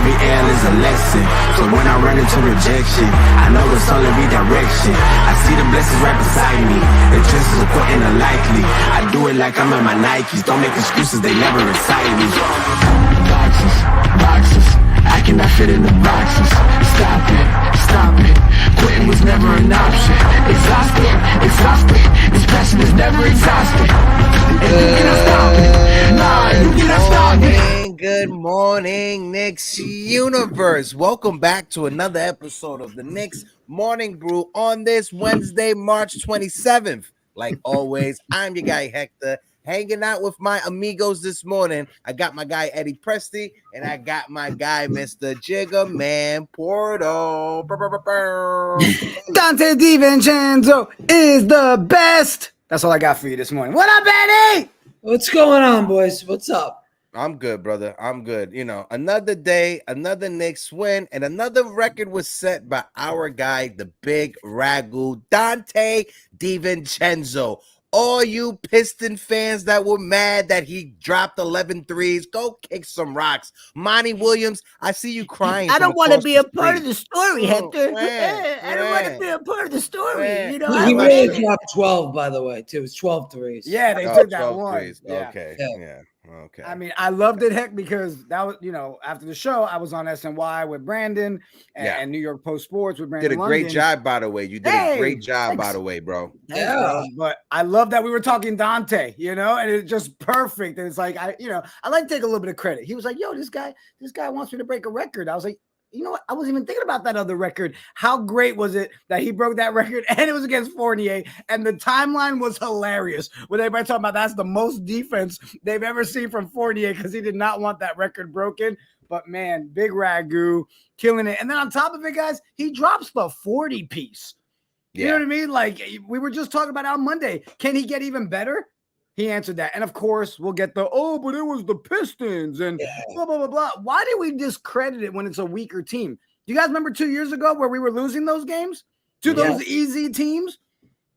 Every L is a lesson. So when I run into rejection, I know it's only redirection. I see the blessings right beside me. The chances of quitting are likely. I do it like I'm in my Nikes. Don't make excuses, they never excite me. Boxes, boxes. I cannot fit in the boxes. Stop it. Quitting was never an option. Exhausted. This passion is never exhausted. Good morning, Knicks universe. Welcome back to another episode of the Knicks Morning Brew on this Wednesday, March 27th. Like always, I'm your guy Hector, hanging out with my amigos this morning. I got my guy Eddie Presti, and I got my guy Mr. Jiggaman Porto. Donte Divincenzo is the best. That's all I got for you this morning. What up, Eddie? What's going on, boys? What's up? I'm good, brother. I'm good. You know, another day, another Knicks win, and another record was set by our guy, the big Ragu, Donte Divincenzo. All you Piston fans that were mad that he dropped 11 threes, go kick some rocks. Monty Williams, I see you crying. I don't want to be a part of the story, Hector. I don't want to be a part of the story. You know, He really dropped 12, by the way, too. It was 12 threes. Yeah, they took that 12 one. threes. Yeah. Okay. Yeah. Okay. I mean, I loved it, heck, because that was, you know, after the show, I was on SNY with Brandon and New York Post Sports with Brandon. Did a great job, by the way. You did a great job, by the way, bro. Yeah, but I love that we were talking Donte, you know, and it's just perfect. And it's like I like to take a little bit of credit. He was like, "Yo, this guy wants me to break a record." I was like, you know what? I wasn't even thinking about that other record. How great was it that he broke that record and it was against Fournier? And the timeline was hilarious. With everybody talking about that's the most defense they've ever seen from Fournier because he did not want that record broken. But man, big Ragu killing it. And then on top of it, guys, he drops the 40 piece. You know what I mean? Like we were just talking about on Monday. Can he get even better? He answered that. And of course, we'll get but it was the Pistons and blah, blah, blah, blah. Why do we discredit it when it's a weaker team? Do you guys remember 2 years ago where we were losing those games to those easy teams?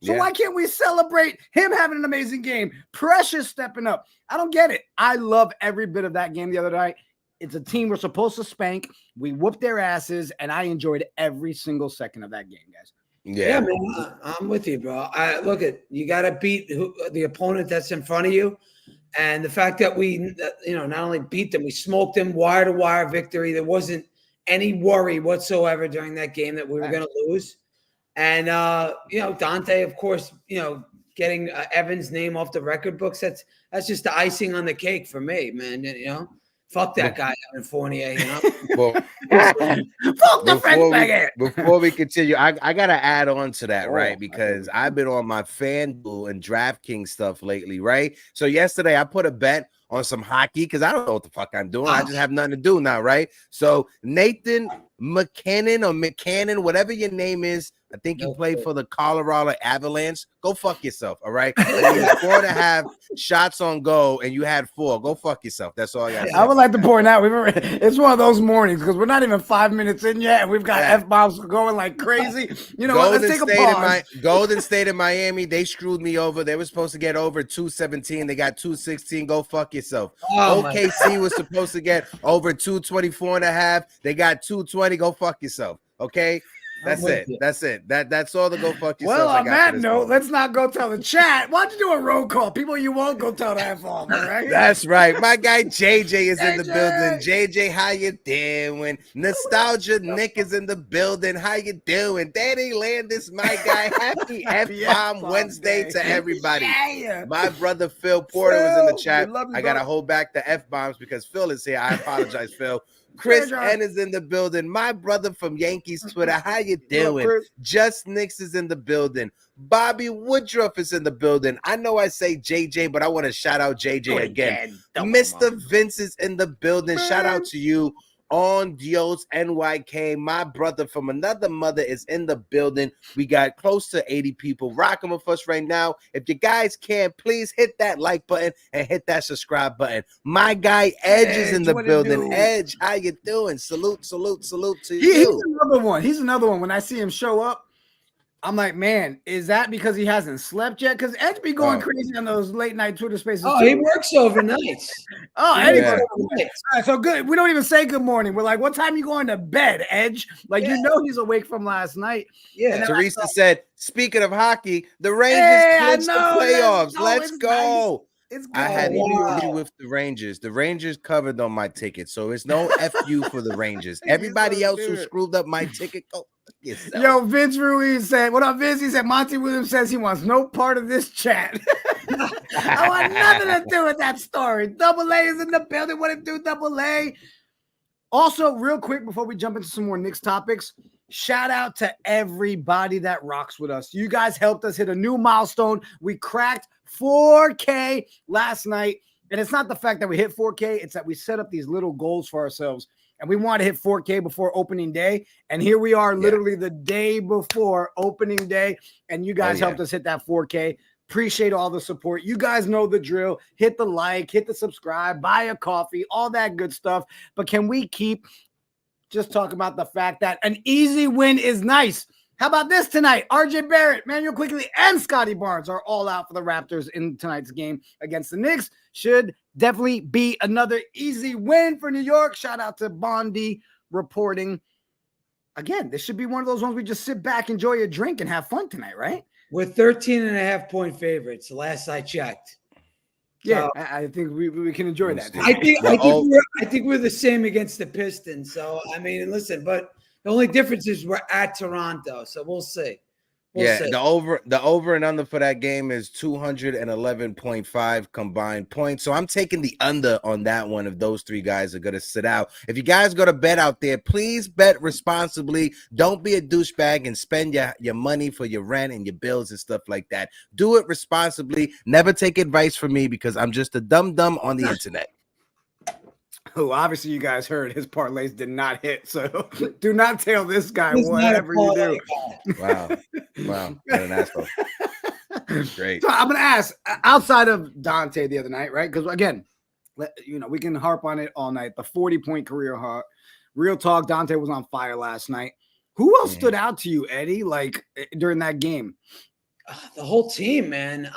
So why can't we celebrate him having an amazing game? Precious stepping up. I don't get it. I love every bit of that game the other night. It's a team we're supposed to spank. We whooped their asses, and I enjoyed every single second of that game, guys. Yeah, man, I'm with you, bro. You got to beat the opponent that's in front of you. And the fact that we, not only beat them, we smoked them wire-to-wire victory. There wasn't any worry whatsoever during that game that we were going to lose. And, Donte, of course, getting Evans' name off the record books, that's just the icing on the cake for me, man, Fuck that guy Evan Fournier, Well, fuck the French baguette. Before we continue, I gotta add on to that, right? Because I've been on my FanDuel and DraftKings stuff lately, right? So yesterday I put a bet on some hockey because I don't know what the fuck I'm doing. I just have nothing to do now, right? So Nathan McKinnon, whatever your name is, I think you played for the Colorado Avalanche. Go fuck yourself, all right? 4.5 shots on goal, and you had 4. Go fuck yourself. That's all I got. I would like to point out, it's one of those mornings because we're not even 5 minutes in yet, and we've got F-bombs going like crazy. You know what? Let's take a pause. Golden State in Miami, they screwed me over. They were supposed to get over 217. They got 216. Go fuck yourself. OKC was supposed to get over 224.5. They got 220. Go fuck yourself. Okay? That's it. That's all the go fuck yourself. Well, on that note, let's not go tell the chat. Why don't you do a roll call? People you won't go tell the F-bomb, right? That's right. My guy JJ is in the building. JJ, how you doing? Nostalgia Nick is in the building. How you doing? Daddy Landis, my guy. Happy F-bomb Wednesday to everybody. Yeah. My brother Phil Porter was in the chat. I got to hold back the F-bombs because Phil is here. I apologize, Phil. Chris N is in the building. My brother from Yankees Twitter. How you doing? Just Knicks is in the building. Bobby Woodruff is in the building. I know I say JJ, but I want to shout out JJ again. Mr. Vince is in the building. Shout out to you. On Dios NYK, my brother from another mother is in the building. We got close to 80 people rocking with us right now. If you guys can, please hit that like button and hit that subscribe button. My guy Edge is in the building. Edge, how you doing? Salute to you. He's another one. When I see him show up, I'm like, man, is that because he hasn't slept yet? Because Edge be going crazy on those late night Twitter spaces. Oh, he works overnight. Eddie works overnight. All right, so good. We don't even say good morning. We're like, what time you going to bed, Edge? Like, you know he's awake from last night. Yeah. Teresa said, speaking of hockey, the Rangers clinched the playoffs. Let's go. Nice. I had to agree with the Rangers. The Rangers covered on my ticket, so it's no FU for the Rangers. Everybody else who screwed up my ticket, go yourself. Yo, Vince Ruiz said, what up, Vince? He said, Monty Williams says he wants no part of this chat. I want nothing to do with that story. Double A is in the building. What it do, Double A? Also, real quick, before we jump into some more Knicks topics, shout out to everybody that rocks with us. You guys helped us hit a new milestone. We cracked 4K last night. And it's not the fact that we hit 4K. It's that we set up these little goals for ourselves. And we want to hit 4K before opening day. And here we are literally the day before opening day. And you guys helped us hit that 4K. Appreciate all the support. You guys know the drill. Hit the like, hit the subscribe, buy a coffee, all that good stuff. But can we keep just talking about the fact that an easy win is nice? How about this tonight? RJ Barrett, Manuel Quigley, and Scotty Barnes are all out for the Raptors in tonight's game against the Knicks. Should definitely be another easy win for New York. Shout out to Bondi reporting. Again, this should be one of those ones we just sit back, enjoy a drink, and have fun tonight, right? We're 13.5-point favorites, the last I checked. Yeah, so, I think we can enjoy that. I think we're the same against the Pistons. So, I mean, listen, but the only difference is we're at Toronto, so we'll see. We'll see. The over and under for that game is 211.5 combined points. So I'm taking the under on that one if those three guys are going to sit out. If you guys go to bet out there, please bet responsibly. Don't be a douchebag and spend your money for your rent and your bills and stuff like that. Do it responsibly. Never take advice from me because I'm just a dumb on the internet. Who obviously you guys heard his parlays did not hit, so do not tell this guy whatever you do. Wow, what an asshole. Great. So I'm gonna ask, outside of Donte the other night, right? Because again, we can harp on it all night. The 40-point career high. Real talk, Donte was on fire last night. Who else stood out to you, Eddie? Like during that game? The whole team, man.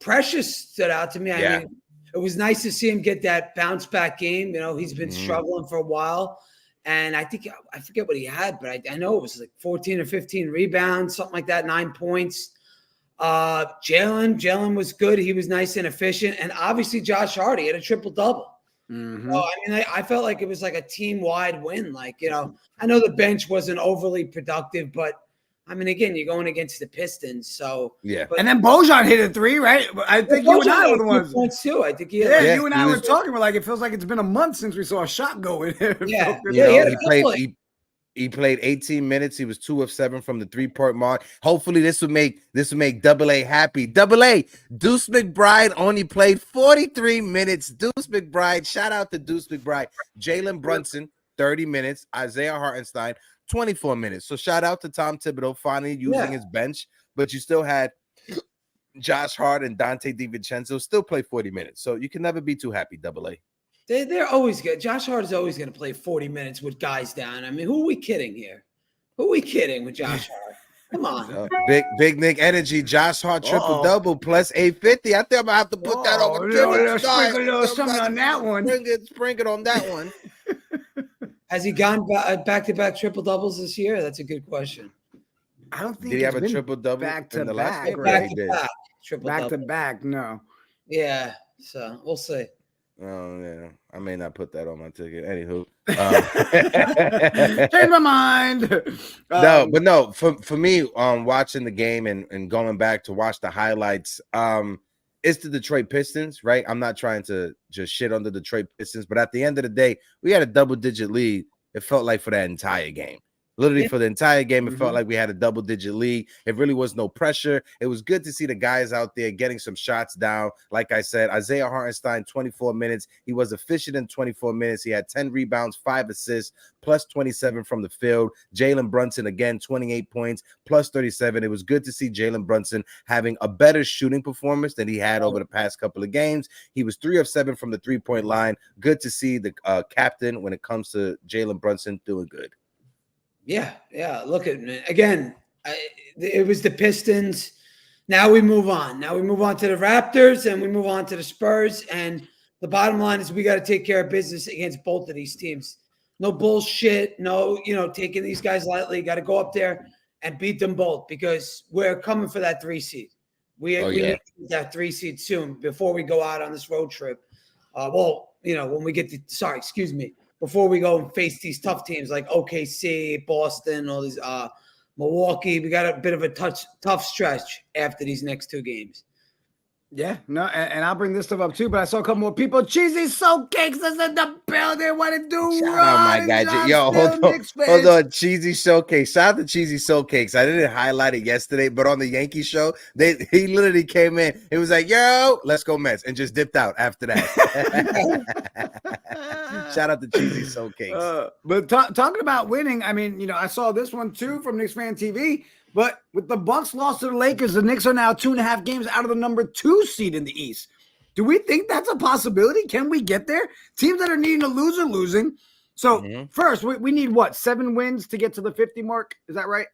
Precious stood out to me. I mean, it was nice to see him get that bounce back game. You know, he's been struggling for a while. And I think, I forget what he had, but I know it was like 14 or 15 rebounds, something like that, 9 points. Jalen was good. He was nice and efficient. And obviously Josh Hart had a triple-double. Mm-hmm. So, I mean, I felt like it was like a team-wide win. Like, I know the bench wasn't overly productive, but I mean, again, you're going against the Pistons, so and then Bojan hit a 3, right? I think you and I were the ones. Points too. I think you and I were talking. We're like, it feels like it's been a month since we saw a shot go in. He played 18 minutes. He was 2 of 7 from the 3-point mark. Hopefully, this would make Double A happy. Double A, Deuce McBride only played 43 minutes. Deuce McBride, shout out to Deuce McBride. Jalen Brunson, 30 minutes. Isaiah Hartenstein, 24 minutes. So shout out to Tom Thibodeau finally using his bench, but you still had Josh Hart and Donte DiVincenzo still play 40 minutes. So you can never be too happy, Double A. They're always good. Josh Hart is always going to play 40 minutes with guys down. I mean, who are we kidding here? Who are we kidding with Josh Hart? Come on. Big Nick energy. Josh Hart triple-double plus 850. I think I'm going to have to put that over. Something on that one. Spring it on that one. Has he gone back-to-back triple-doubles this year? That's a good question. I don't think did he have a triple-double back-to-back? Back-to-back, no. Yeah, so we'll see. Oh, yeah. I may not put that on my ticket. Anywho. Change my mind. No, for me, watching the game and going back to watch the highlights, it's the Detroit Pistons, right? I'm not trying to just shit on the Detroit Pistons, but at the end of the day, we had a double-digit lead. It felt like for that entire game. Literally for the entire game, it felt like we had a double-digit lead. It really was no pressure. It was good to see the guys out there getting some shots down. Like I said, Isaiah Hartenstein, 24 minutes. He was efficient in 24 minutes. He had 10 rebounds, 5 assists, plus 27 from the field. Jalen Brunson, again, 28 points, plus 37. It was good to see Jalen Brunson having a better shooting performance than he had over the past couple of games. He was 3 of 7 from the three-point line. Good to see the captain, when it comes to Jalen Brunson, doing good. Yeah. Look at again. It was the Pistons. Now we move on. Now we move on to the Raptors, and we move on to the Spurs. And the bottom line is we got to take care of business against both of these teams. No bullshit. No, taking these guys lightly. Got to go up there and beat them both because we're coming for that 3 seed. We need that 3 seed soon before we go out on this road trip. When we get to, before we go and face these tough teams like OKC, Boston, all these Milwaukee, we got a bit of a tough stretch after these next 2 games. Yeah, no, and I'll bring this stuff up too, but I saw a couple more people. Cheesy Soul Cakes is in the building. What it do? Shout out, my guy. Yo, hold on. Cheesy Showcase. Shout out to Cheesy Soul Cakes. I didn't highlight it yesterday, but on the Yankee show, he literally came in. He was like, yo, let's go Mets, and just dipped out after that. Shout out to Cheesy Soul Cakes. But talking about winning, I mean, I saw this one too from Knicks Fan TV. But with the Bucks loss to the Lakers, the Knicks are now 2.5 games out of the number 2 seed in the East. Do we think that's a possibility? Can we get there? Teams that are needing to lose are losing. So first, we need what? 7 wins to get to the 50 mark. Is that right?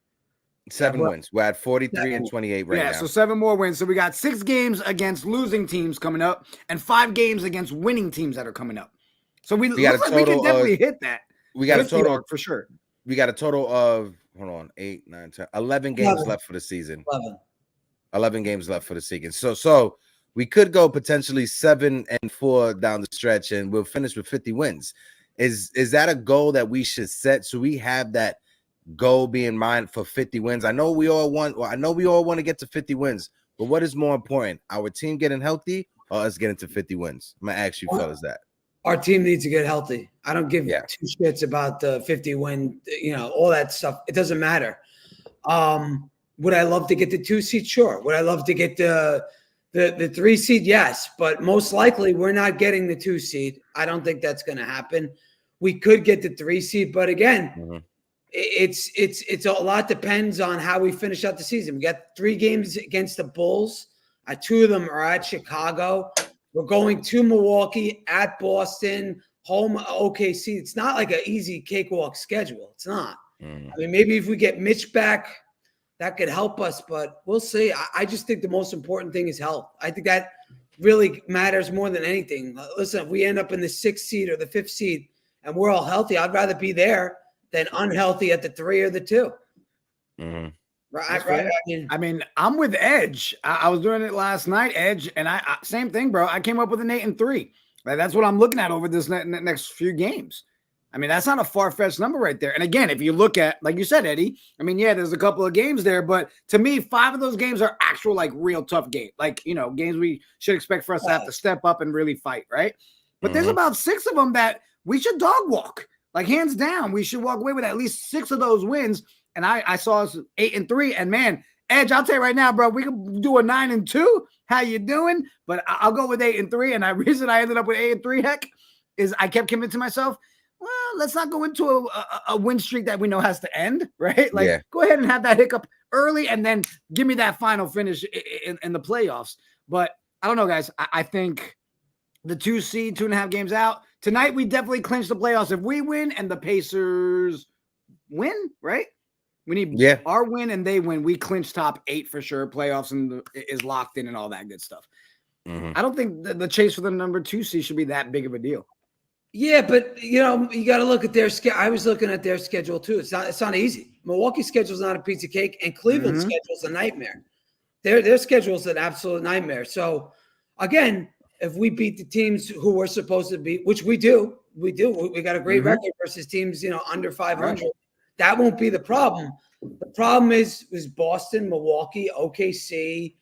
7 wins. We're at 43 and 28 right now. Yeah, so 7 more wins. So we got 6 games against losing teams coming up and 5 games against winning teams that are coming up. So we can definitely hit that. We got a total for sure. We got a total of 8, 9, 10, 11 games left for the season. 11 games left for the season. So we could go potentially 7-4 down the stretch, and we'll finish with 50 wins. Is that a goal that we should set? So we have that goal be in mind for 50 wins. I know we all want to get to 50 wins, but what is more important? Our team getting healthy or us getting to 50 wins? I'm gonna ask you fellas that. Our team needs to get healthy. I don't give 2 shits about the 50 win, all that stuff. It doesn't matter. Would I love to get the 2 seed? Sure. Would I love to get the 3 seed? Yes. But most likely we're not getting the 2 seed. I don't think that's going to happen. We could get the 3 seed, but again, it's a lot depends on how we finish out the season. We got 3 games against the Bulls. 2 of them are at Chicago. We're going to Milwaukee, at Boston, home OKC. It's not like an easy cakewalk schedule. It's not. I mean, maybe if we get Mitch back, that could help us, but we'll see. I just think the most important thing is health. I think that really matters more than anything. Listen, if we end up in the 6th seed or the 5th seed and we're all healthy, I'd rather be there than unhealthy at the 3 or the 2. Right. I mean, I'm with Edge. I was doing it last night, Edge, and I same thing, bro. I came up with an 8-3. That's what I'm looking at over this next few games. I mean, that's not a far-fetched number right there. And again, if you look at, like you said, Eddie, I mean, yeah, there's a couple of games there, but to me, 5 of those games are actual, like, real tough games. Like, games we should expect for us to have to step up and really fight, right? But there's about 6 of them that we should dog walk. Like, hands down, we should walk away with at least 6 of those wins. And I saw us 8-3, and man, Edge, I'll tell you right now, bro, we can do a 9-2. How you doing? But I'll go with 8-3. And the reason I ended up with 8-3, heck, is I kept convincing myself, well, let's not go into a win streak that we know has to end, right? Like, go ahead and have that hiccup early, and then give me that final finish in the playoffs. But I don't know, guys. I think the 2 seed, 2.5 games out tonight, we definitely clinch the playoffs if we win and the Pacers win, right? We need our win and they win. We clinch top 8 for sure. Playoffs is locked in and all that good stuff. I don't think the chase for the number 2 seed should be that big of a deal. Yeah, but you got to look at their schedule. I was looking at their schedule too. It's not easy. Milwaukee's schedule is not a piece of cake, and Cleveland's schedule is a nightmare. Their schedule is an absolute nightmare. So again, if we beat the teams who we're supposed to beat, which we do, we got a great record versus teams under 500. Right. That won't be the problem. The problem is Boston, Milwaukee, OKC.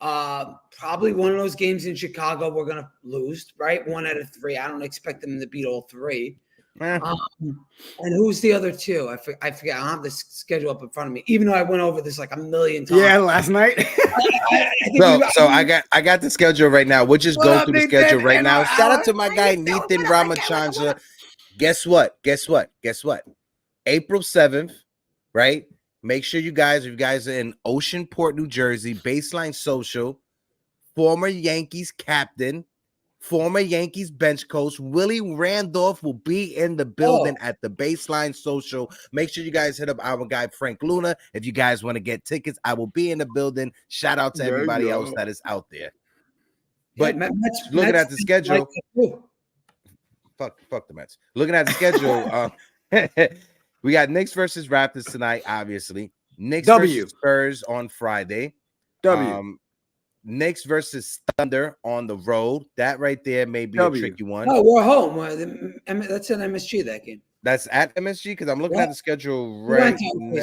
Probably one of those games in Chicago we're going to lose, right? 1 out of 3. I don't expect them to beat all 3. And who's the other 2? I forget. I don't have the schedule up in front of me, even though I went over this like a million times. Yeah, last night. So I got the schedule right now. We'll just go through the schedule right now. Shout out to my guy, Nathan Ramachandra. Guess what? April 7th, right? Make sure if you guys are in Oceanport, New Jersey, Baseline Social, former Yankees captain, former Yankees bench coach Willie Randolph will be in the building at the Baseline Social. Make sure you guys hit up our guy Frank Luna if you guys want to get tickets. I will be in the building. Shout out to everybody else that is out there. But looking at the schedule, fuck the Mets. Looking at the schedule, we got Knicks versus Raptors tonight, obviously. Knicks versus Spurs on Friday. Knicks versus Thunder on the road. That right there may be a tricky one. Oh, we're home. That's an MSG, that game. That's at MSG because I'm looking at the schedule right now.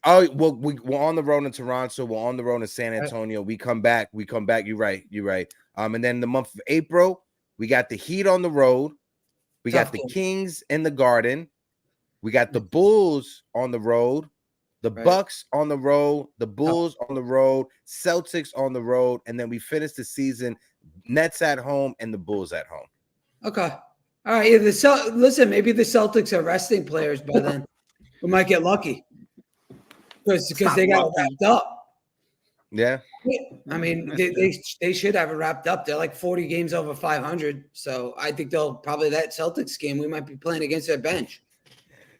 Oh, well, we're on the road in Toronto. We're on the road in San Antonio. We come back. You're right. And then the month of April, we got the Heat on the road. We got the Kings in the Garden. We got the Bulls on the road. The Bucks on the road, the Bulls on the road, Celtics on the road, and then we finish the season Nets at home and the Bulls at home. Okay. All right. Yeah, listen, maybe the Celtics are resting players by then. We might get lucky because they got it wrapped up. Yeah. I mean, they should have it wrapped up. They're like 40 games over 500. So I think they'll probably that Celtics game, we might be playing against their bench.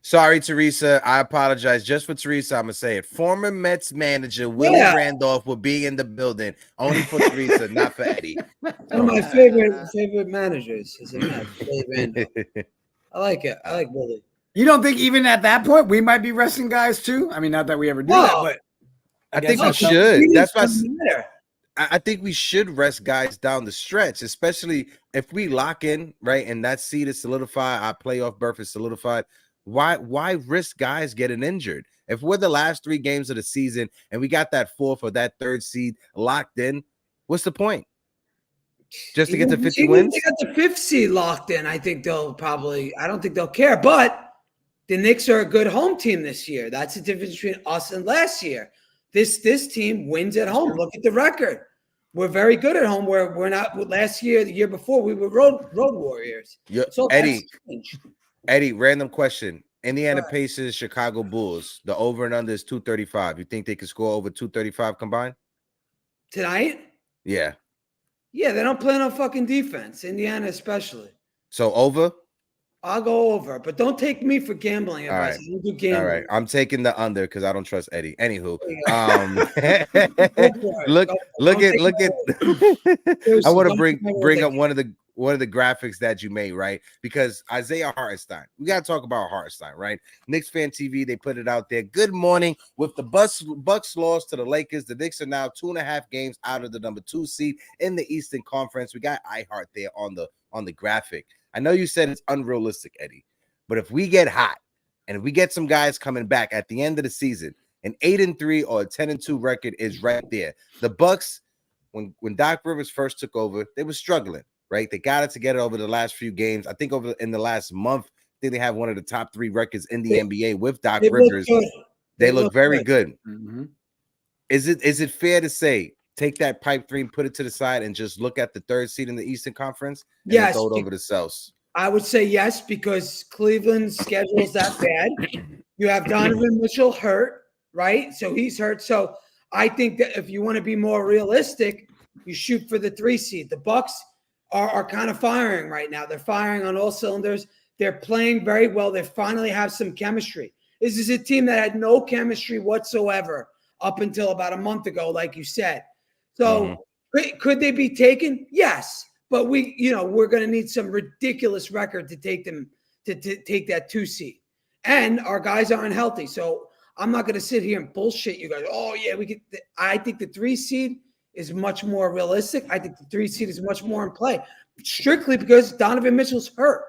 Sorry, Teresa. I apologize. Just for Teresa, I'm going to say it. Former Mets manager Willie Randolph will be in the building. Only for Teresa, not for Eddie. One of my favorite managers is a Mets, Willie Randolph. I like it. I like Willie. You don't think even at that point we might be resting guys too? I mean, not that we ever do that, but I think we should. That's why I think we should rest guys down the stretch, especially if we lock in, right? And that seed is solidified. Our playoff berth is solidified. Why risk guys getting injured? If we're the last 3 games of the season and we got that 4th or that 3rd seed locked in, what's the point? Just to get to 50 wins? They got the 5th seed locked in. I think I don't think they'll care. But the Knicks are a good home team this year. That's the difference between us and last year. This team wins at home. Look at the record. We're very good at home. We're not last year, the year before, we were road warriors. So Eddie, random question. Indiana Pacers, Chicago Bulls. The over and under is 235. You think they could score over 235 combined? Tonight? Yeah. Yeah, they don't play no fucking defense. Indiana especially. So over? I'll go over, but don't take me for gambling advice. I don't do gambling. All right. I'm taking the under because I don't trust Eddie. Anywho, look at I want to bring up one of the graphics that you made, right? Because Isaiah Hartenstein, we got to talk about Hartenstein, right? Knicks Fan TV, they put it out there. Good morning. With the Bucks loss to the Lakers, the Knicks are now 2.5 games out of the number 2 seed in the Eastern Conference. We got iHeart there on the graphic. I know you said it's unrealistic, Eddie, but if we get hot and if we get some guys coming back at the end of the season, an 8-3 or a 10-2 record is right there. The Bucks, when Doc Rivers first took over, they were struggling. Right, they got it together over the last few games. I think in the last month, I think they have one of the top 3 records in the NBA with Doc Rivers. They look very good. Mm-hmm. Is it fair to say take that pipe 3 and put it to the side and just look at the 3rd seed in the Eastern Conference and throw it over the Celtics? I would say yes, because Cleveland's schedule is that bad. You have Donovan Mitchell hurt, right? So he's hurt. So I think that if you want to be more realistic, you shoot for the 3 seed. The Bucks are kind of firing right now. They're firing on all cylinders. They're playing very well. They finally have some chemistry. This is a team that had no chemistry whatsoever up until about a month ago, like you said. So could they be taken? Yes. But we're going to need some ridiculous record to take them to take that 2 seed. And our guys aren't healthy. So I'm not going to sit here and bullshit you guys. Oh, yeah, I think the 3 seed is much more realistic. I think the 3 seed is much more in play, strictly because Donovan Mitchell's hurt.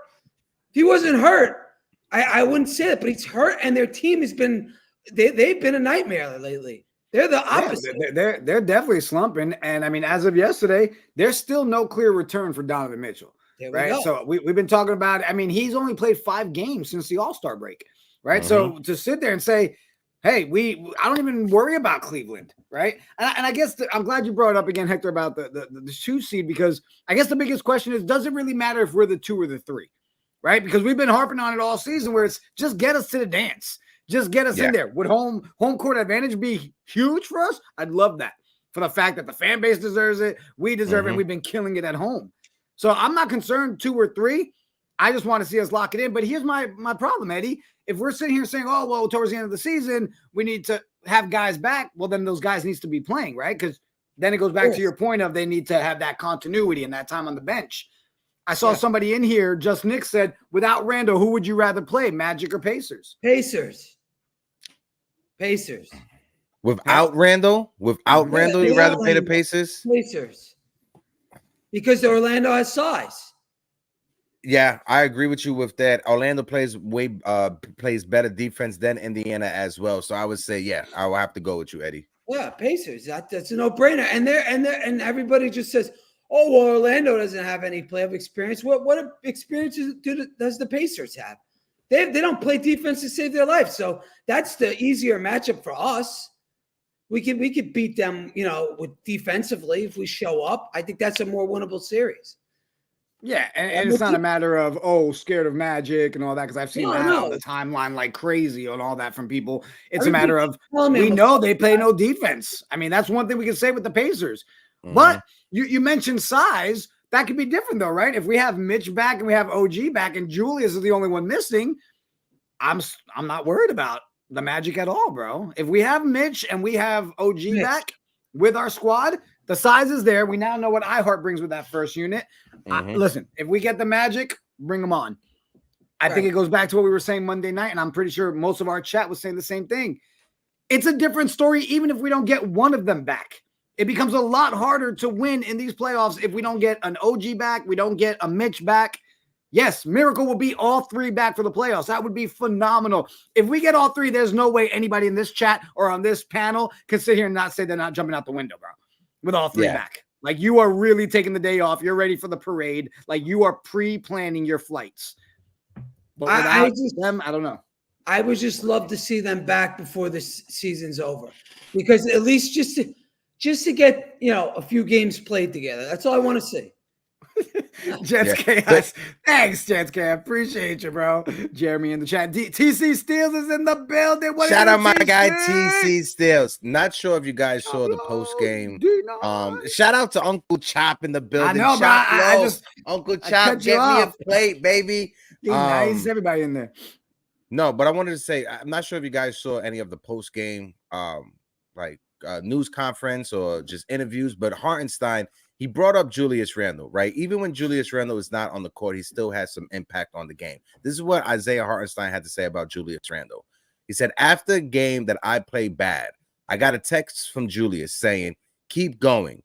If he wasn't hurt, I wouldn't say it, but he's hurt, and their team has been they've been a nightmare lately. They're the opposite. Yeah, they're definitely slumping, and I mean, as of yesterday, there's still no clear return for Donovan Mitchell. Right, so we've been talking about. I mean, he's only played 5 games since the All-Star break. Right, so to sit there and say, hey, I don't even worry about Cleveland, right? And I guess I'm glad you brought it up again, Hector, about the 2 seed, because I guess the biggest question is, does it really matter if we're the 2 or the 3, right? Because we've been harping on it all season, where it's just get us to the dance, just get us in there. Would home court advantage be huge for us? I'd love that, for the fact that the fan base deserves it, we deserve it, and we've been killing it at home. So I'm not concerned 2 or 3. I just want to see us lock it in. But here's my problem, Eddie. If we're sitting here saying, oh, well, towards the end of the season, we need to have guys back, well, then those guys needs to be playing, right? Because then it goes back to your point of they need to have that continuity and that time on the bench. I saw somebody in here, Just Nick said, without Randle, who would you rather play, Magic or Pacers? Pacers. Without Randle? Without Randle, you'd rather play the Pacers? Pacers. Because Orlando has size. Yeah, I agree with you with that. Orlando plays better defense than Indiana as well. So I would say, yeah, I will have to go with you, Eddie. Yeah, Pacers. That's a no-brainer. And everybody just says, oh, well, Orlando doesn't have any playoff experience. What experiences does the Pacers have? They don't play defense to save their life. So that's the easier matchup for us. We could beat them, with defensively if we show up. I think that's a more winnable series. Yeah, and it's not a matter of, scared of Magic and all that, because I've seen that on the timeline like crazy and all that from people. It's a matter of, we know they play no defense. I mean, that's one thing we can say with the Pacers. Mm-hmm. But you mentioned size. That could be different, though, right? If we have Mitch back and we have OG back and Julius is the only one missing, I'm not worried about the Magic at all, bro. If we have Mitch and we have OG back with our squad, the size is there. We now know what iHeart brings with that first unit. Listen, if we get the Magic, bring them on. I think it goes back to what we were saying Monday night, and I'm pretty sure most of our chat was saying the same thing. It's a different story even if we don't get one of them back. It becomes a lot harder to win in these playoffs if we don't get an OG back, we don't get a Mitch back. Yes, miracle will be all 3 back for the playoffs. That would be phenomenal. If we get all 3, there's no way anybody in this chat or on this panel can sit here and not say they're not jumping out the window, bro, with all 3 back. Like, you are really taking the day off. You're ready for the parade. Like, you are pre-planning your flights. But without them, I don't know. I would just love to see them back before this season's over, because at least just to get, a few games played together. That's all I want to see. Jets Chaos. Thanks, Jets Chaos. Appreciate you, bro. Jeremy in the chat. TC Steels is in the building. Shout out my guy TC Steels. Not sure if you guys saw the post game. Shout out to Uncle Chop in the building. I know, bro. Uncle Chop, get me a plate, baby. Nice, everybody in there. No, but I wanted to say, I'm not sure if you guys saw any of the post game, news conference or just interviews, but Hartenstein, he brought up Julius Randle, right? Even when Julius Randle is not on the court, he still has some impact on the game. This is what Isaiah Hartenstein had to say about Julius Randle. He said, after a game that I played bad, I got a text from Julius saying, keep going.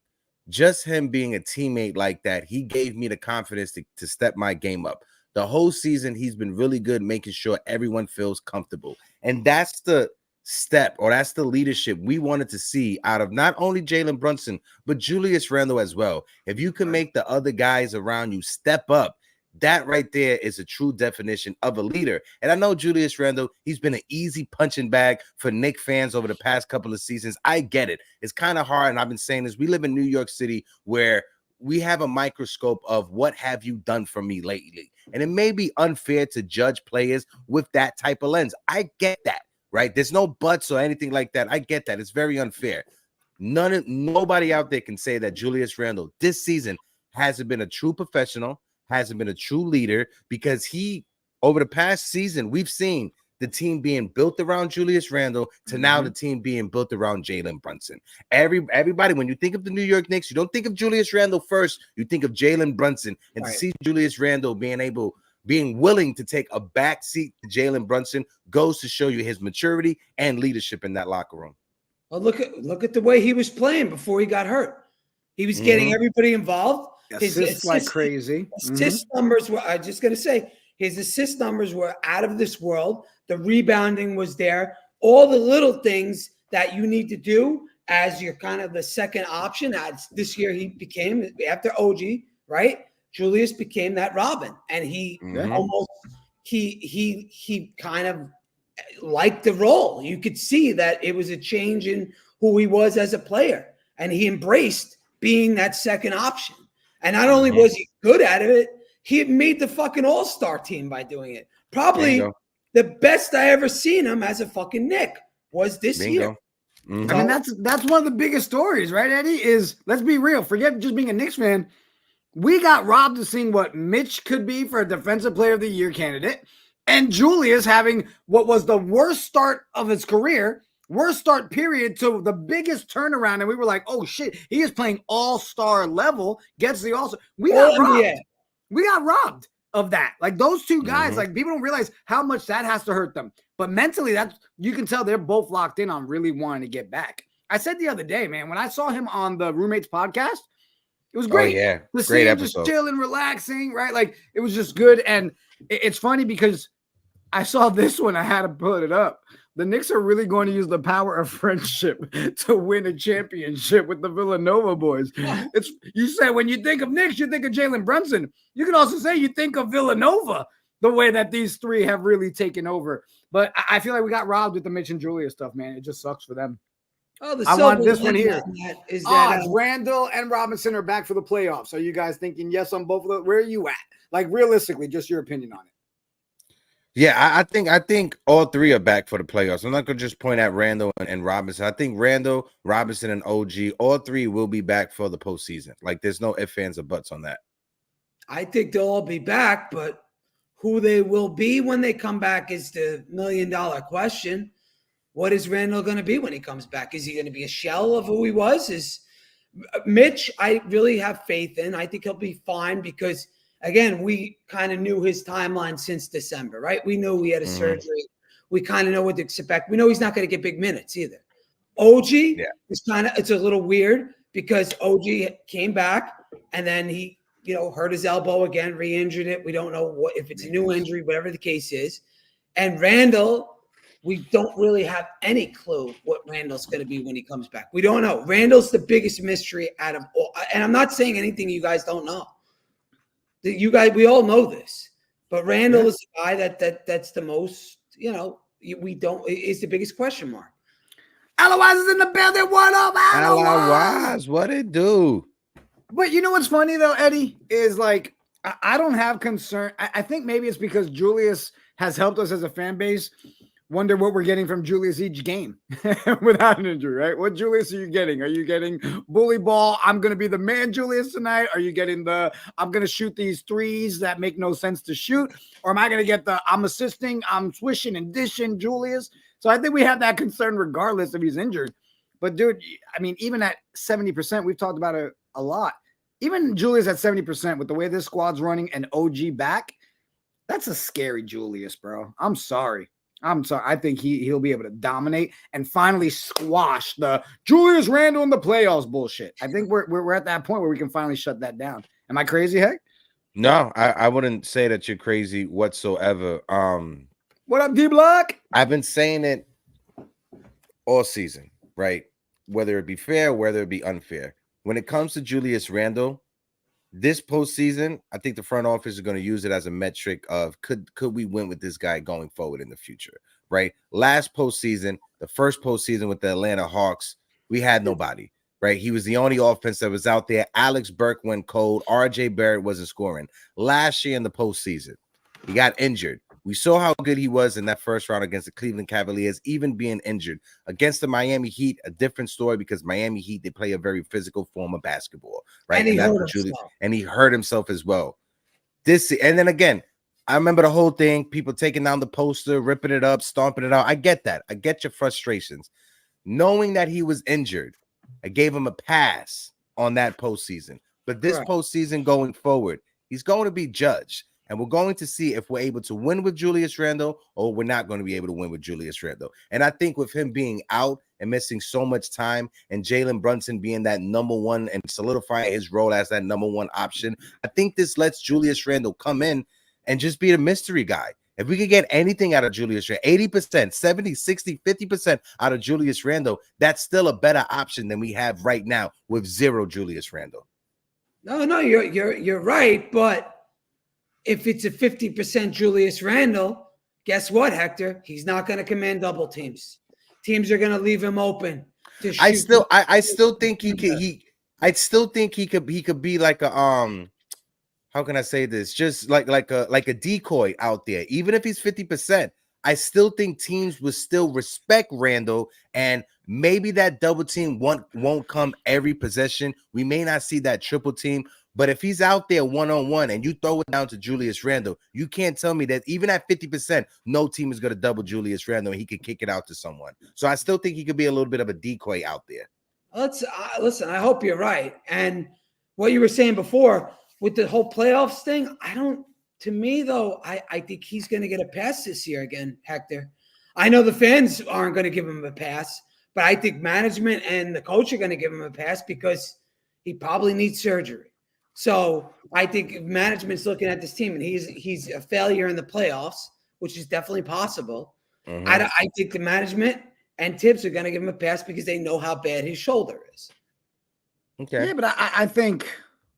Just him being a teammate like that, he gave me the confidence to step my game up. The whole season, he's been really good making sure everyone feels comfortable. And that's the step, or that's the leadership we wanted to see out of not only Jalen Brunson, but Julius Randle as well. If you can make the other guys around you step up, that right there is a true definition of a leader. And I know Julius Randle, he's been an easy punching bag for Knicks fans over the past couple of seasons. I get it. It's kind of hard, and I've been saying this. We live in New York City where we have a microscope of what have you done for me lately. And it may be unfair to judge players with that type of lens. I get that. Right? There's no buts or anything like that. I get that. It's very unfair. Nobody out there can say that Julius Randle this season hasn't been a true professional, hasn't been a true leader, because over the past season, we've seen the team being built around Julius Randle to now the team being built around Jalen Brunson. Everybody, when you think of the New York Knicks, you don't think of Julius Randle first. You think of Jalen Brunson. And to see Julius Randle being willing to take a back seat to Jalen Brunson goes to show you his maturity and leadership in that locker room. Well, look at the way he was playing before he got hurt. He was getting everybody involved. His assists like crazy. Assist numbers were, I'm just going to say, his assist numbers were out of this world. The rebounding was there. All the little things that you need to do as your kind of the second option. As this year he became, after OG, right? Julius became that Robin, and he almost he kind of liked the role. You could see that it was a change in who he was as a player, and he embraced being that second option. And not only was he good at it, he made the fucking all-star team by doing it. Probably the best I ever seen him as a fucking Knick was this year. I mean, that's one of the biggest stories, right, Eddie? Is, let's be real. Forget just being a Knicks fan. We got robbed of seeing what Mitch could be for a Defensive Player of the Year candidate, and Julius having what was the worst start of his career, worst start period to the biggest turnaround. And we were like, oh shit, he is playing all-star level, gets the all-star. We got robbed. Yeah. We got robbed of that. Like those two guys, like people don't realize how much that has to hurt them. But mentally, that's you can tell they're both locked in on really wanting to get back. I said the other day, man, when I saw him on the Roommates podcast, it was great. Oh, yeah. To great see him episode. just chilling, relaxing, right? Like it was just good. And it's funny because I saw this one. I had to put it up. The Knicks are really going to use the power of friendship to win a championship with the Villanova boys. It's you said when you think of Knicks, you think of Jalen Brunson. You can also say you think of Villanova, the way that these three have really taken over. But I feel like we got robbed with the Mitch and Julia stuff, man. It just sucks for them. Oh, I want this one here. Is that Randle and Robinson are back for the playoffs? Are you guys thinking yes on both of those? Where are you at? Like realistically, just your opinion on it. Yeah, I think all three are back for the playoffs. I'm not gonna just point at Randle and Robinson. I think Randle, Robinson, and OG, all three will be back for the postseason. Like there's no ifs, ands, or buts on that. I think they'll all be back, but who they will be when they come back is the $1 million question. What is Randle going to be when he comes back? Is he going to be a shell of who he was? Is Mitch, I really have faith in. I think he'll be fine because, again, we kind of knew his timeline since December, right? We knew he had a surgery. We kind of know what to expect. We know he's not going to get big minutes either. OG is it's a little weird because OG came back and then he, hurt his elbow again, re-injured it. We don't know if it's a new injury, whatever the case is. And Randle, we don't really have any clue what Randle's going to be when he comes back. We don't know. Randle's the biggest mystery out of all. And I'm not saying anything you guys don't know. You guys, we all know this. But Randle is the guy that's the most, is the biggest question mark. Otherwise is in the building. What up, Otherwise, what it do? But you know what's funny though, Eddie, is like I don't have concern. I think maybe it's because Julius has helped us as a fan base wonder what we're getting from Julius each game without an injury, right? What Julius are you getting? Are you getting bully ball? I'm going to be the man Julius tonight. Are you getting I'm going to shoot these threes that make no sense to shoot? Or am I going to get I'm assisting, I'm swishing and dishing Julius? So I think we have that concern regardless if he's injured. But dude, I mean, even at 70%, we've talked about it a lot. Even Julius at 70% with the way this squad's running and OG back, that's a scary Julius, bro. I'm sorry. I think he'll be able to dominate and finally squash the Julius Randle in the playoffs bullshit. I think we're at that point where we can finally shut that down. Am I crazy, Heck? No, I wouldn't say that you're crazy whatsoever. What up, D-Block? I've been saying it all season, right? Whether it be fair, whether it be unfair. When it comes to Julius Randle, this postseason, I think the front office is going to use it as a metric of could we win with this guy going forward in the future, right? Last postseason, the first postseason with the Atlanta Hawks, we had nobody, right? He was the only offense that was out there. Alex Burke went cold. RJ Barrett wasn't scoring. Last year in the postseason, he got injured. We saw how good he was in that first round against the Cleveland Cavaliers, even being injured. Against the Miami Heat, a different story because Miami Heat, they play a very physical form of basketball, right? And he hurt himself as well. And then again, I remember the whole thing, people taking down the poster, ripping it up, stomping it out. I get that. I get your frustrations. Knowing that he was injured, I gave him a pass on that postseason. But this postseason going forward, he's going to be judged. And we're going to see if we're able to win with Julius Randle or we're not going to be able to win with Julius Randle. And I think with him being out and missing so much time and Jalen Brunson being that number one and solidifying his role as that number one option, I think this lets Julius Randle come in and just be the mystery guy. If we could get anything out of Julius Randle, 80%, 70, 60, 50% out of Julius Randle, that's still a better option than we have right now with zero Julius Randle. No, you're right, but if it's a 50% Julius Randle, guess what, Hector? He's not going to command double teams. Teams are going to leave him open. I still think he could be like a how can I say this? Just like a decoy out there. Even if he's 50%, I still think teams will still respect Randle, and maybe that double team won't come every possession. We may not see that triple team, But if he's out there one-on-one and you throw it down to Julius Randle, you can't tell me that even at 50%, no team is going to double Julius Randle and he could kick it out to someone. So I still think he could be a little bit of a decoy out there. Listen, I hope you're right. And what you were saying before with the whole playoffs thing, to me, though, I think he's going to get a pass this year again, Hector. I know the fans aren't going to give him a pass, but I think management and the coach are going to give him a pass because he probably needs surgery. So I think if management's looking at this team and he's a failure in the playoffs, which is definitely possible, I think the management and Tibbs are going to give him a pass because they know how bad his shoulder is. Okay. Yeah, but I think,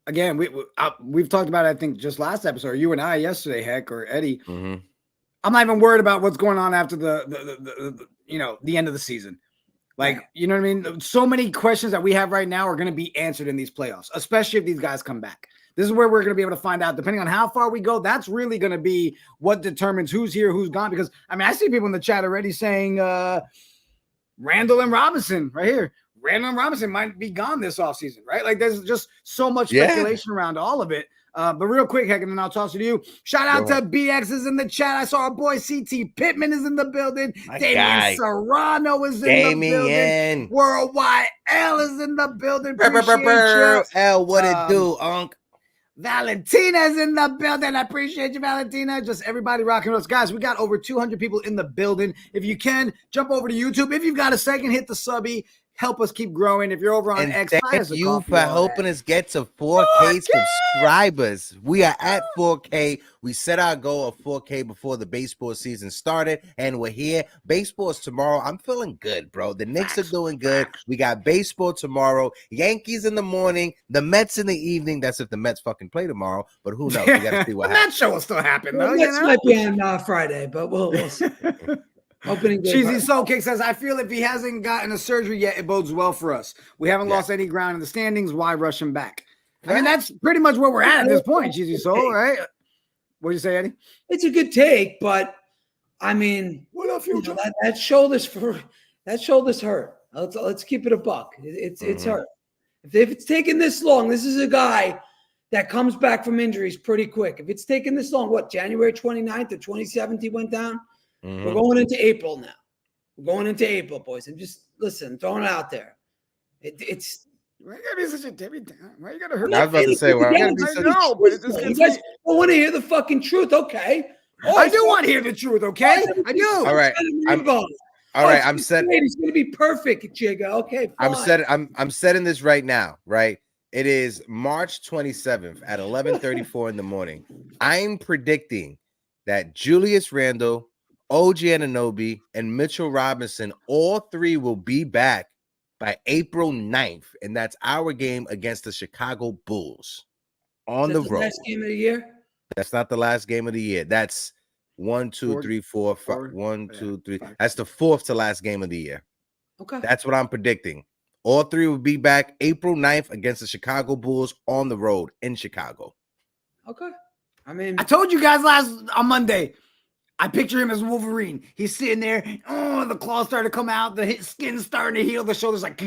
again, we've talked about it, I think, just last episode, or you and I yesterday, Heck, or Eddie. I'm not even worried about what's going on after the end of the season. Like, you know what I mean? So many questions that we have right now are going to be answered in these playoffs, especially if these guys come back. This is where we're going to be able to find out, depending on how far we go, that's really going to be what determines who's here, who's gone. Because, I mean, I see people in the chat already saying Randle and Robinson right here. Randle and Robinson might be gone this offseason, right? Like, there's just so much speculation around all of it. But real quick, Heck, and then I'll toss it to you. Shout out to BX is in the chat. I saw our boy CT Pittman is in the building. Damian Serrano is in the building. Worldwide L is in the building. L, what it do, Unc? Valentina's in the building. I appreciate you, Valentina. Just everybody rocking with us. Guys, we got over 200 people in the building. If you can, jump over to YouTube. If you've got a second, hit the subby. Help us keep growing. If you're over on X, thank you for helping us get to 4K subscribers. We are at 4K. We set our goal of 4K before the baseball season started, and we're here. Baseball is tomorrow. I'm feeling good, bro. The Knicks are doing good. We got baseball tomorrow. Yankees in the morning. The Mets in the evening. That's if the Mets fucking play tomorrow, but who knows? We got to see what happens. That show will still happen, though. The Mets might be on Friday, but we'll see. Opening day. Cheesy Soul Kick says, I feel if he hasn't gotten a surgery yet, it bodes well for us. We haven't lost any ground in the standings. Why rush him back? I mean, that's pretty much where we're at this point, Cheesy Soul, right? What do you say, Eddie? It's a good take, but I mean, what if you that shoulder's hurt. Let's keep it a buck. It's hurt. If it's taken this long, this is a guy that comes back from injuries pretty quick. If it's taken this long, January 29th or 27th he went down? We're going into April now. We're going into April, boys. And just listen, throwing it out there. It's why you gotta be such a Debbie Downer? Why you gotta hurt? I was about to say, well, I gotta be such no, but it's just you guys don't want to hear the fucking truth, okay? I do want to hear the truth, okay? I do. All right. I'm setting. It's gonna be perfect, Jigga. Okay, fine. I'm setting this right now, right? It is March 27th at 11:34 in the morning. I'm predicting that Julius Randle, OG Anunoby, and Mitchell Robinson, all three will be back by April 9th, and that's our game against the Chicago Bulls on the road. Last game of the year? That's not the last game of the year. That's 1, 2, 3, 4, 5. 1, 2, 3. That's the fourth to last game of the year. Okay. That's what I'm predicting. All three will be back April 9th against the Chicago Bulls on the road in Chicago. Okay. I mean, I told you guys on Monday. I picture him as Wolverine. He's sitting there. Oh, the claws start to come out. The skin's starting to heal. The shoulders like,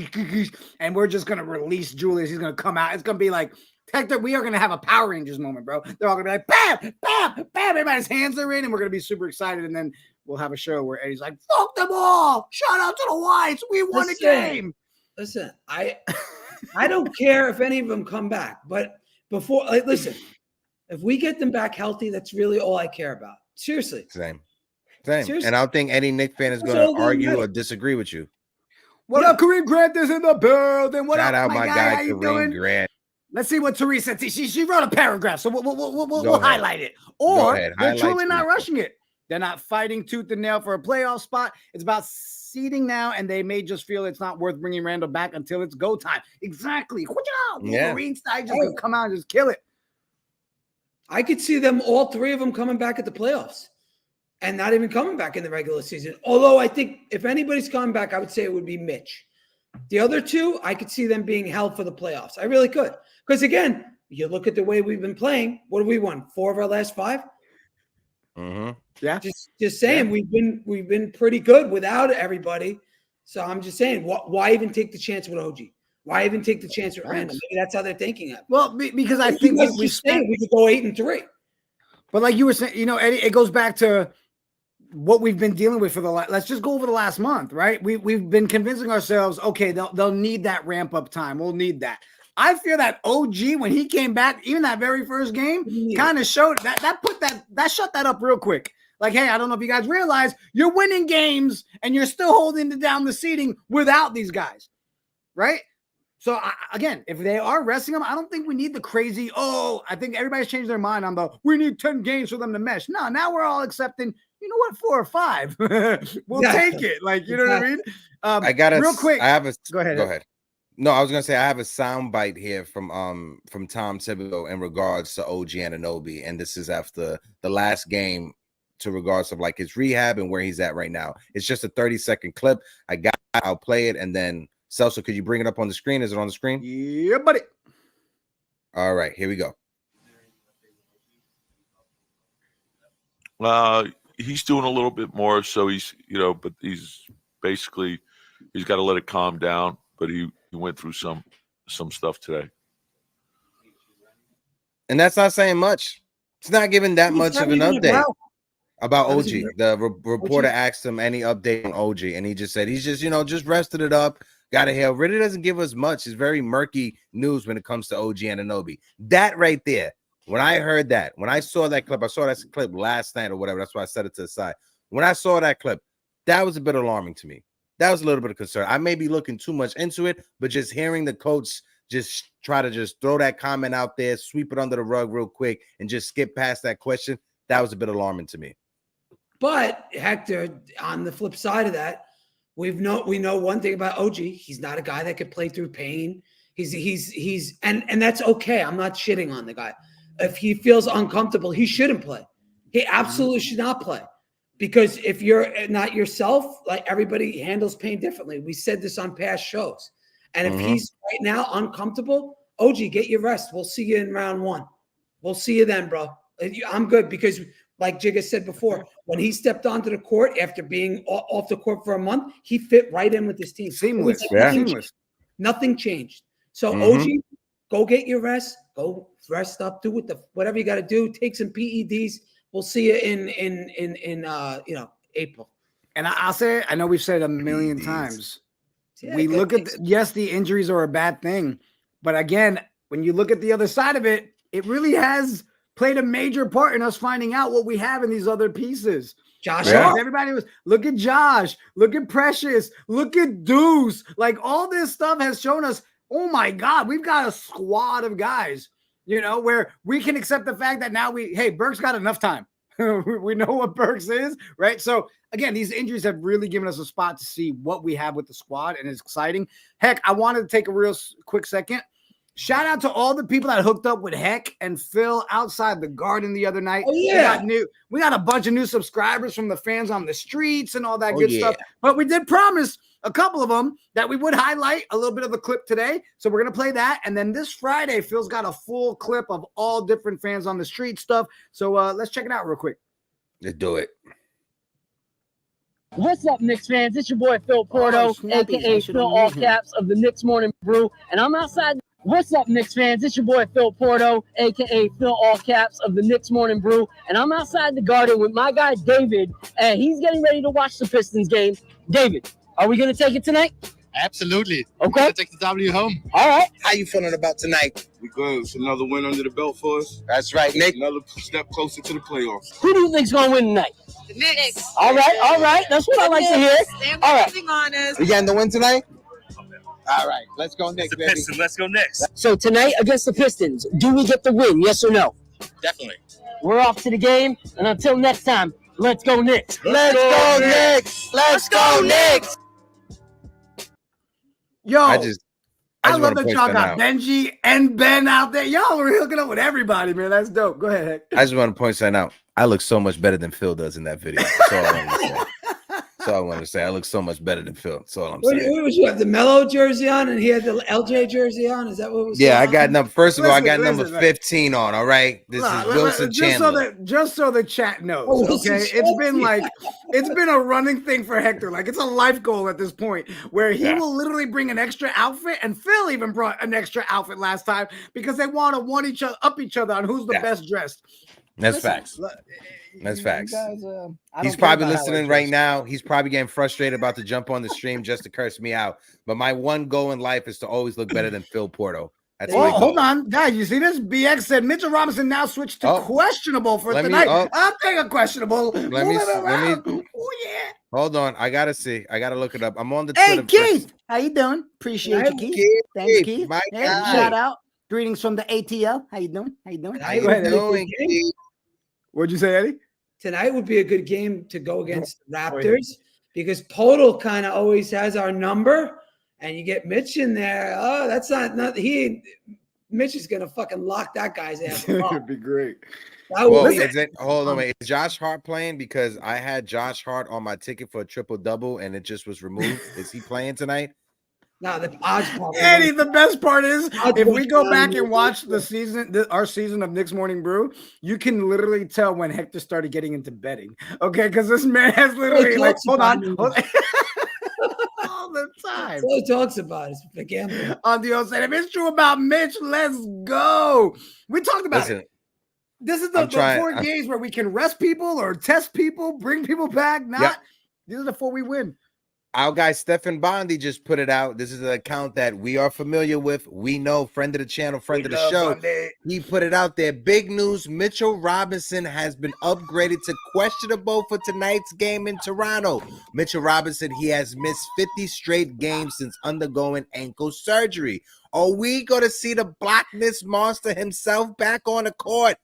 and we're just going to release Julius. He's going to come out. It's going to be like, Hector, we are going to have a Power Rangers moment, bro. They're all going to be like, bam, bam, bam. Everybody's hands are in, and we're going to be super excited. And then we'll have a show where Eddie's like, fuck them all. Shout out to the Whites. We won the game. Listen, I don't care if any of them come back. But listen, if we get them back healthy, that's really all I care about. Seriously. Same. Seriously. And I don't think any Knicks fan is going to argue or disagree with you. What up, Kareem Grant is in the building. Shout out my guy Kareem Grant. Let's see what Teresa said. She wrote a paragraph, so we'll highlight it. Or they're truly not rushing it. They're not fighting tooth and nail for a playoff spot. It's about seeding now, and they may just feel it's not worth bringing Randle back until it's go time. Exactly. Wolverine style just gonna come out and just kill it. I could see them, all three of them, coming back at the playoffs and not even coming back in the regular season. Although I think if anybody's coming back, I would say it would be Mitch. The other two, I could see them being held for the playoffs. I really could. Because, again, you look at the way we've been playing. What have we won? 4 of our last 5? Yeah. Just saying, we've been pretty good without everybody. So I'm just saying, why even take the chance with OG? Why even take the chance with Randle? Maybe that's how they're thinking of. Well, because I think we could go 8-3. But like you were saying, you know, Eddie, it goes back to what we've been dealing with for the let's just go over the last month, right? We've been convincing ourselves, okay, they'll need that ramp up time. We'll need that. I feel that OG, when he came back, even that very first game, kind of showed that shut that up real quick. Like, hey, I don't know if you guys realize you're winning games and you're still holding down the seeding without these guys, right? So, again, if they are resting them, I don't think we need the crazy, I think everybody's changed their mind on we need 10 games for them to mesh. No, now we're all accepting, you know what, 4 or 5. We'll take it. Like, you know what I mean? I got real quick. Go ahead. No, I was gonna say I have a sound bite here from Tom Thibodeau in regards to OG Anunoby, and this is after the last game to regards of like his rehab and where he's at right now. It's just a 30-second clip. I'll play it, and then Celso, could you bring it up on the screen? Is it on the screen? Yeah, buddy. All right, here we go. He's doing a little bit more, so he's, but he's basically he's got to let it calm down. But he went through some stuff today, and that's not saying much. It's not giving that much of an update about OG. The reporter asked him any update on OG, and he just said he's just just rested it up. Got a hail. Really doesn't give us much. It's very murky news when it comes to OG Anunoby. That right there. When I heard that, when I saw that clip, I saw that clip last night or whatever. That's why I set it to the side. When I saw that clip, that was a bit alarming to me. That was a little bit of concern. I may be looking too much into it, but just hearing the coach just try to just throw that comment out there, sweep it under the rug real quick, and just skip past that question, that was a bit alarming to me. But Hector, on the flip side of that, we know one thing about OG. He's not a guy that could play through pain. He's and that's okay. I'm not shitting on the guy. If he feels uncomfortable, he shouldn't play. He absolutely should not play. Because if you're not yourself, like everybody handles pain differently. We said this on past shows. And if he's right now uncomfortable, OG, get your rest. We'll see you in round 1. We'll see you then, bro. I'm good because like Jigga said before, when he stepped onto the court after being off the court for a month, he fit right in with this team. Seamless. Nothing changed. So OG, go get your rest. Go rest up. Do whatever you got to do. Take some PEDs. We'll see you in April. And I'll say, I know we've said it a million times. Yeah, we look at the injuries are a bad thing, but again, when you look at the other side of it, it really has played a major part in us finding out what we have in these other pieces. Josh, everybody was look at Josh, look at Precious, look at Deuce. Like all this stuff has shown us, oh my God, we've got a squad of guys. Where we can accept the fact that now Burks got enough time. We know what Burks is, right? So, again, these injuries have really given us a spot to see what we have with the squad, and it's exciting. Heck, I wanted to take a real quick second. Shout out to all the people that hooked up with Heck and Phil outside the Garden the other night. Oh, yeah. We got a bunch of new subscribers from the fans on the streets and all that good stuff. But we did promise a couple of them that we would highlight a little bit of the clip today. So we're going to play that. And then this Friday, Phil's got a full clip of all different fans on the street stuff. So let's check it out real quick. Let's do it. What's up, Knicks fans? It's your boy Phil Porto, a.k.a. Phil All Caps of the Knicks Morning Brew. And I'm outside. What's up, Knicks fans? It's your boy Phil Porto, a.k.a. Phil All Caps of the Knicks Morning Brew. And I'm outside the Garden with my guy David, and he's getting ready to watch the Pistons game. David, are we going to take it tonight? Absolutely. Okay. We're gonna take the W home. All right. How you feeling about tonight? We good. It's another win under the belt for us. That's right, Nick. Another step closer to the playoffs. Who do you think's going to win tonight? The Knicks. All right. That's what I like to hear. They're All right. moving on us. We getting the win tonight? All right. Let's go Knicks, baby. Pistons. Let's go Knicks. So tonight against the Pistons, do we get the win? Yes or no? Definitely. We're off to the game, and until next time, let's go Knicks. Let's go Knicks. Let's go Knicks. Yo, I love that y'all got Benji and Ben out there. Y'all were hooking up with everybody, man. That's dope. Go ahead. I just want to point something out. I look so much better than Phil does in that video. That's all I want to say. That's all I want to say. I look so much better than Phil. That's all I'm What saying. was you have the Mellow jersey on, and he had the LJ jersey on? Is that what was? Yeah, I going got on? number. First of all, I got number Listen, 15 on. All right, this is Wilson Chandler. Just so the chat knows, Oh, Wilson okay? Chandler. It's been a running thing for Hector. Like, it's a life goal at this point where he will literally bring an extra outfit, and Phil even brought an extra outfit last time because they want to one each other on who's the best dressed. That's facts. That's facts. Guys, He's probably listening right now. He's probably getting frustrated about to jump on the stream just to curse me out. But my one goal in life is to always look better than Phil Porto. That's my goal. Hold on, guys. You see this? BX said Mitchell Robinson now switched to questionable for tonight. I'll take a questionable. Let me. Oh yeah. Hold on. I gotta see. I gotta look it up. I'm on the Hey, Twitter. Keith, how you doing? Appreciate you, Keith. Thanks, Keith. Hey, shout out. Greetings from the ATL. How you doing? How you doing? How you doing, Keith? What'd you say, Eddie? Tonight would be a good game to go against the Raptors because Porto kind of always has our number, and you get Mitch in there. Oh, that's not Mitch is gonna fucking lock that guy's ass. It'd be great. Hold on, wait. Is Josh Hart playing? Because I had Josh Hart on my ticket for a triple-double, and it just was removed. Is he playing tonight? No, the odds. Eddie, the best part is if we go back and watch our season of Knicks Morning Brew, you can literally tell when Hector started getting into betting. Okay, because this man has literally hold on. All the time. That's all he talks about is the gambling. Dio said, if it's true about Mitch, let's go. We talked about it. This is the 4 games where we can rest people or test people, bring people back. These are the 4 we win. Our guy Stephen Bondi just put it out. This is an account that we are familiar with. We know, friend of the channel, friend of the show. Bondi. He put it out there. Big news. Mitchell Robinson has been upgraded to questionable for tonight's game in Toronto. Mitchell Robinson, he has missed 50 straight games since undergoing ankle surgery. Are we going to see the blackness monster himself back on the court?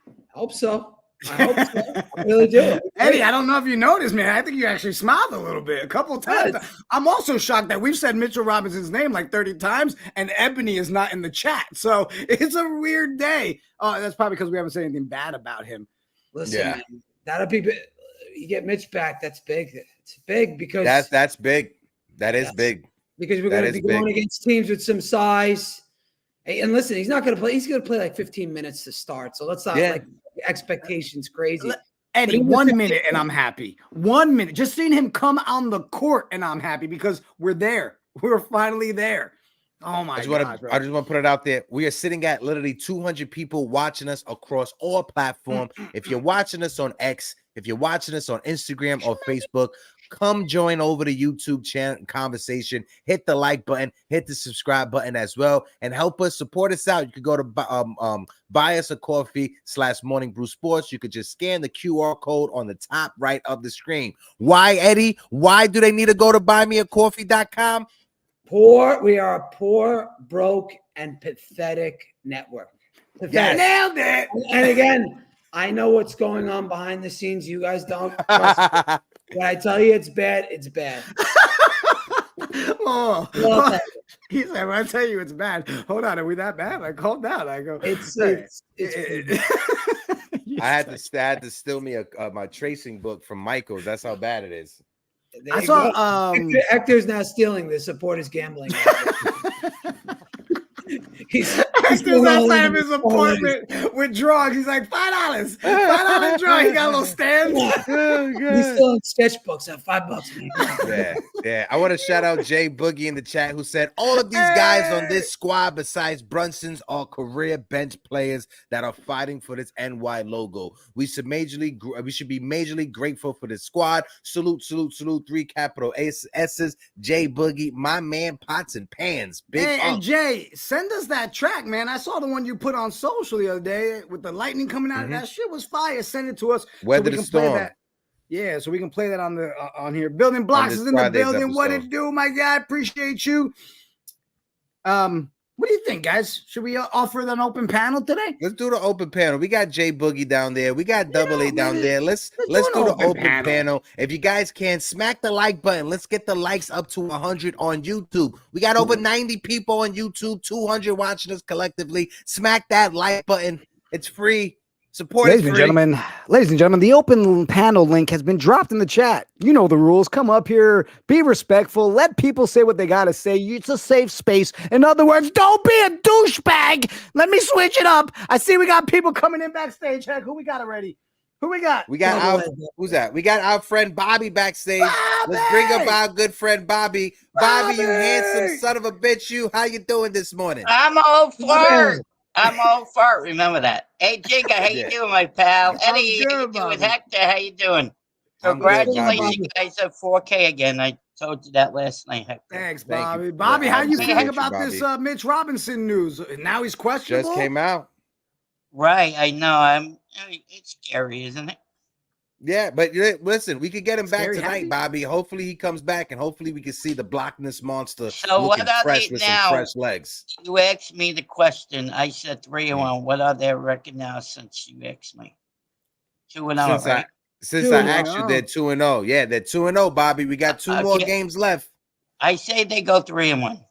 I hope so. I really do. Eddie, I don't know if you noticed, man. I think you actually smiled a little bit, a couple of times. I'm also shocked that we've said Mitchell Robinson's name like 30 times and Ebony is not in the chat. So it's a weird day. Oh, that's probably because we haven't said anything bad about him. Listen, man, that'll be big. You get Mitch back. That's big. It's big because that's big. That is big. Because we're going to be going against teams with some size. Hey, and listen, he's not going to play. He's going to play like 15 minutes to start. So let's not like expectations crazy. Eddie, 1 minute and I'm happy. 1 minute. Just seeing him come on the court and I'm happy because we're there. We're finally there. Oh my God. I just want to put it out there. We are sitting at literally 200 people watching us across all platforms. If you're watching us on X, if you're watching us on Instagram or Facebook, come join over the YouTube channel conversation. Hit the like button, hit the subscribe button as well, and help us support us out. You could go to buy us a coffee /Morning Brew Sports. You could just scan the QR code on the top right of the screen. Why, Eddie? Why do they need to go to buymeacoffee.com? We are a poor, broke, and pathetic network. Yes. Nailed it. And again, I know what's going on behind the scenes. You guys don't. When I tell you it's bad, it's bad. He said, when I tell you it's bad, hold on, are we that bad? Like, hold down. I go, it's I had to steal me my tracing book from Michael's. That's how bad it is. I saw Hector's now stealing the supporters gambling. He's outside of his apartment with drawings. He's like, $5. $5 draw. He got a little stand. He's selling sketchbooks at $5. Yeah. I want to shout out Jay Boogie in the chat who said all of these guys on this squad besides Brunson's are career bench players that are fighting for this NY logo. We should be majorly grateful for this squad. Salute. 3 capital S's. Jay Boogie, my man, pots and pans. And Jay, send us that track, man. I saw the one you put on social the other day with the lightning coming out. That shit was fire. Send it to us. Weather the storm. Yeah, so we can play that on here. Building Blocks is in the building. Episode. What it do, my guy? Appreciate you. What do you think, guys? Should we offer an open panel today? Let's do the open panel. We got Jay Boogie down there. We got Double A down there. Let's do the open panel. If you guys can, smack the like button. Let's get the likes up to 100 on YouTube. We got over 90 people on YouTube, 200 watching us collectively. Smack that like button. It's free. Support Ladies is and free. gentlemen, the open panel link has been dropped in the chat. You know the rules. Come up here, be respectful, let people say what they gotta say. It's a safe space. In other words, don't be a douchebag. Let me switch it up. I see we got people coming in backstage. Heck, who we got already? Who we got? We got who's that? We got our friend Bobby backstage. Bobby! Let's bring up our good friend Bobby. Bobby, you handsome son of a bitch. You, how you doing this morning? I'm all for it. I'm all for it. Remember that. Hey, Jigga, how you doing, my pal? Eddie, how you doing? Hector, how you doing? I'm good, Congratulations, guys, at 4K again. I told you that last night, Hector. Thanks, Thank Bobby. you. Bobby, how you feeling Thank you, about this Mitch Robinson news? Now he's questionable. Just came out. Right, I know. It's scary, isn't it? Yeah, but listen, we could get him back Scary tonight, happy? Bobby. Hopefully he comes back, and hopefully we can see the Blockness monster So looking what are fresh they with now? some fresh legs. You asked me the question. I said 3-1. What are their record now since you asked me? 2-0, right? Since I asked you, they're 2-0. Yeah, they're 2-0, Bobby. We got two more games left. I say they go 3-1.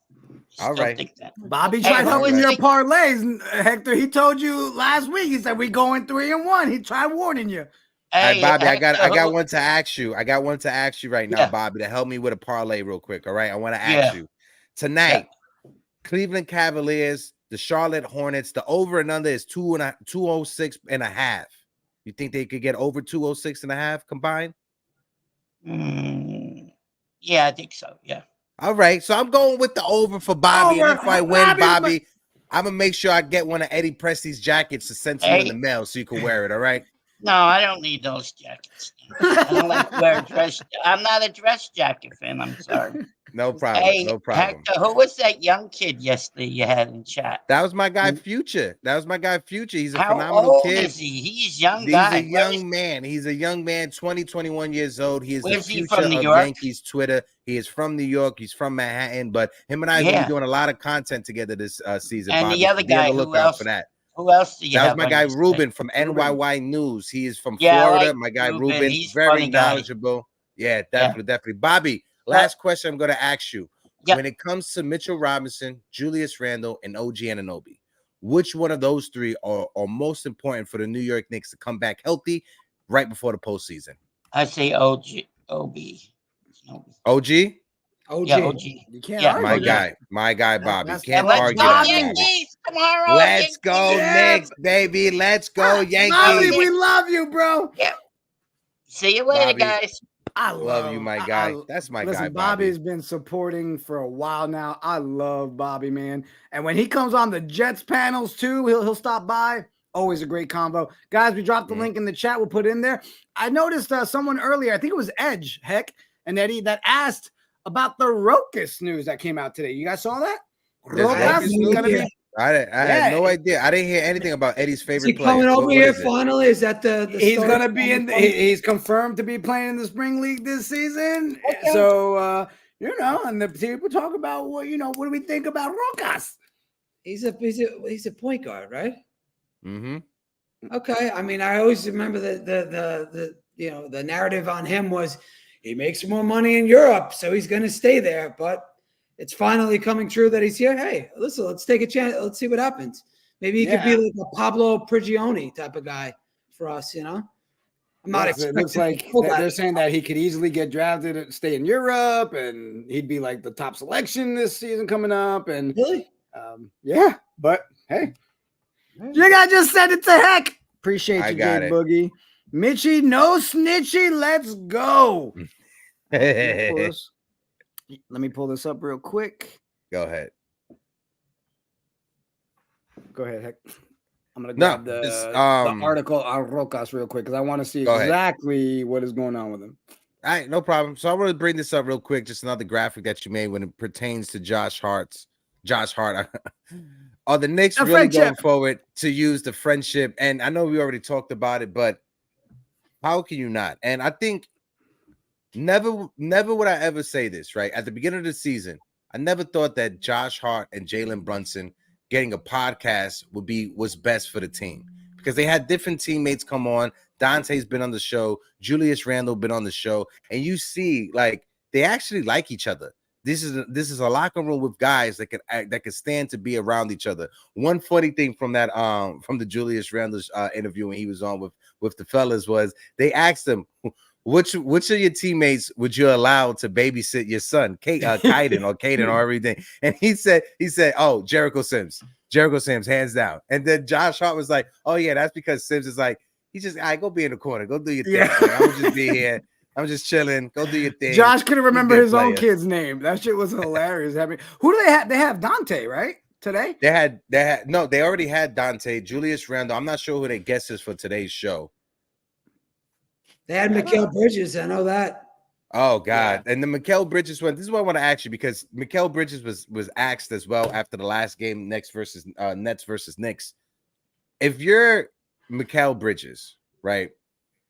All right. Bobby tried helping your parlays. Hector, he told you last week. He said we going 3-1. He tried warning you. All right, Hey, Bobby, I got Hector, one to ask you. I got one to ask you right now, Bobby, to help me with a parlay real quick. All right. I want to ask you tonight, Cleveland Cavaliers, the Charlotte Hornets, the over and under is 206.5. You think they could get over 206.5 combined? Yeah, I think so. Yeah. All right. So I'm going with the over for Bobby. And if I win, Bobby, I'm gonna make sure I get one of Eddie Presley's jackets to send to you in the mail so you can wear it. All right. No, I don't need those jackets. I don't like to wear a dress. I'm not a dress jacket fan. I'm sorry. No problem. Hey, no problem. Hector, who was that young kid yesterday you had in chat? That was my guy, Future. He's a How phenomenal old kid. is he? He's young guy. He's a young man. He's a young man, 20, 21 years old. He is the Where's he future from, of New York? Yankees Twitter. He is from New York. He's from Manhattan. But him and I are going to be doing a lot of content together this season. And Bobby, the other so be on guy, the who lookout else? for that. Who else do you That was have my on guy your Ruben site? from NYY News. He is from Yeah, I Florida. like My guy Ruben. Ruben, He's very funny guy. knowledgeable. Yeah, definitely. Bobby, last question I'm going to ask you. When it comes to Mitchell Robinson, Julius Randle, and OG Anunoby, which one of those three are most important for the New York Knicks to come back healthy right before the postseason? I say OG. OG? Yeah, OG. You can't my guy, Bobby. Can't argue go that. Yankees tomorrow. Let's go, Knicks, baby. Let's go, Yankees. Bobby, we love you, bro. Yeah. See you later, Bobby, guys. I love you, my guy. That's my guy, Bobby. Bobby's been supporting for a while now. I love Bobby, man. And when he comes on the Jets panels too, he'll stop by. Always a great combo. Guys, we dropped the link in the chat. We'll put it in there. I noticed someone earlier, I think it was Edge, and Eddie, that asked about the Rokas news that came out today. You guys saw that? Rokas is going to be... I had no idea. I didn't hear anything about Eddie's favorite player. Coming over here finally? Is that the he's going to be in? He's confirmed to be playing in the spring league this season. Okay. So and the people talk about what do we think about Rokas? He's a point guard, right? Mm-hmm. Okay. I mean, I always remember the narrative on him was he makes more money in Europe, so he's going to stay there, but. It's finally coming true that he's here. Hey, listen, let's take a chance. Let's see what happens. Maybe he could be like a Pablo Prigioni type of guy for us, I'm not expecting. It looks like they're saying that he could easily get drafted and stay in Europe, and he'd be like the top selection this season coming up. And really, but hey, you guys just send it to Heck. Appreciate you, Jay Boogie. Mitchie, no snitchy. Let's go. Let me pull this up real quick. Go ahead. Heck. I'm going to grab the article on Rokas real quick because I want to see exactly what is going on with him. All right, no problem. So I want to bring this up real quick. Just another graphic that you made when it pertains to Josh Hart. Are the Knicks really going forward to use the friendship? And I know we already talked about it, but how can you not? And I think never would I ever say this, right? At the beginning of the season, I never thought that Josh Hart and Jalen Brunson getting a podcast was best for the team because they had different teammates come on. Donte's been on the show. Julius Randle been on the show. And you see, like, they actually like each other. This is a locker room with guys that can stand to be around each other. One funny thing from that from the Julius Randle interview when he was on with the fellas was they asked him, which of your teammates would you allow to babysit your son, Caden or everything? And he said, oh, Jericho Sims, hands down. And then Josh Hart was like, oh yeah, that's because Sims is like, he just, go be in the corner, go do your thing. Yeah. Like, I'm just be here. I'm just chilling. Go do your thing. Josh couldn't remember his own kid's name. That shit was hilarious. I mean, who do they have? They have Donte, right? Today? They already had Donte, Julius Randle. I'm not sure who their guest is for today's show. They had Mikal Bridges. I know that. Oh God! Yeah. And the Mikal Bridges one. This is what I want to ask you because Mikal Bridges was asked as well after the last game, Nets versus Knicks. If you're Mikal Bridges, right,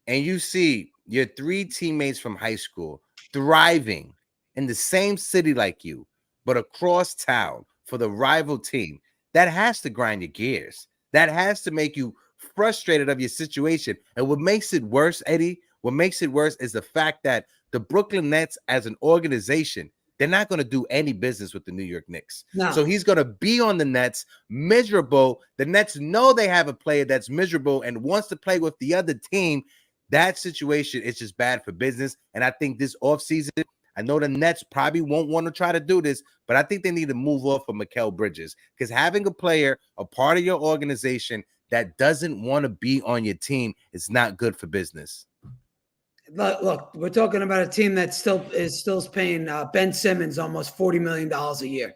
and you see your 3 teammates from high school thriving in the same city like you, but across town for the rival team, that has to grind your gears. That has to make you frustrated of your situation. And what makes it worse, Eddie, is the fact that the Brooklyn Nets as an organization, they're not going to do any business with the New York Knicks. No. So he's going to be on the Nets, miserable. The Nets know they have a player that's miserable and wants to play with the other team. That situation is just bad for business. And I think this offseason, I know the Nets probably won't want to try to do this, but I think they need to move off of Mikal Bridges because having a player, a part of your organization that doesn't want to be on your team is not good for business. Look, we're talking about a team that still paying Ben Simmons almost $40 million a year.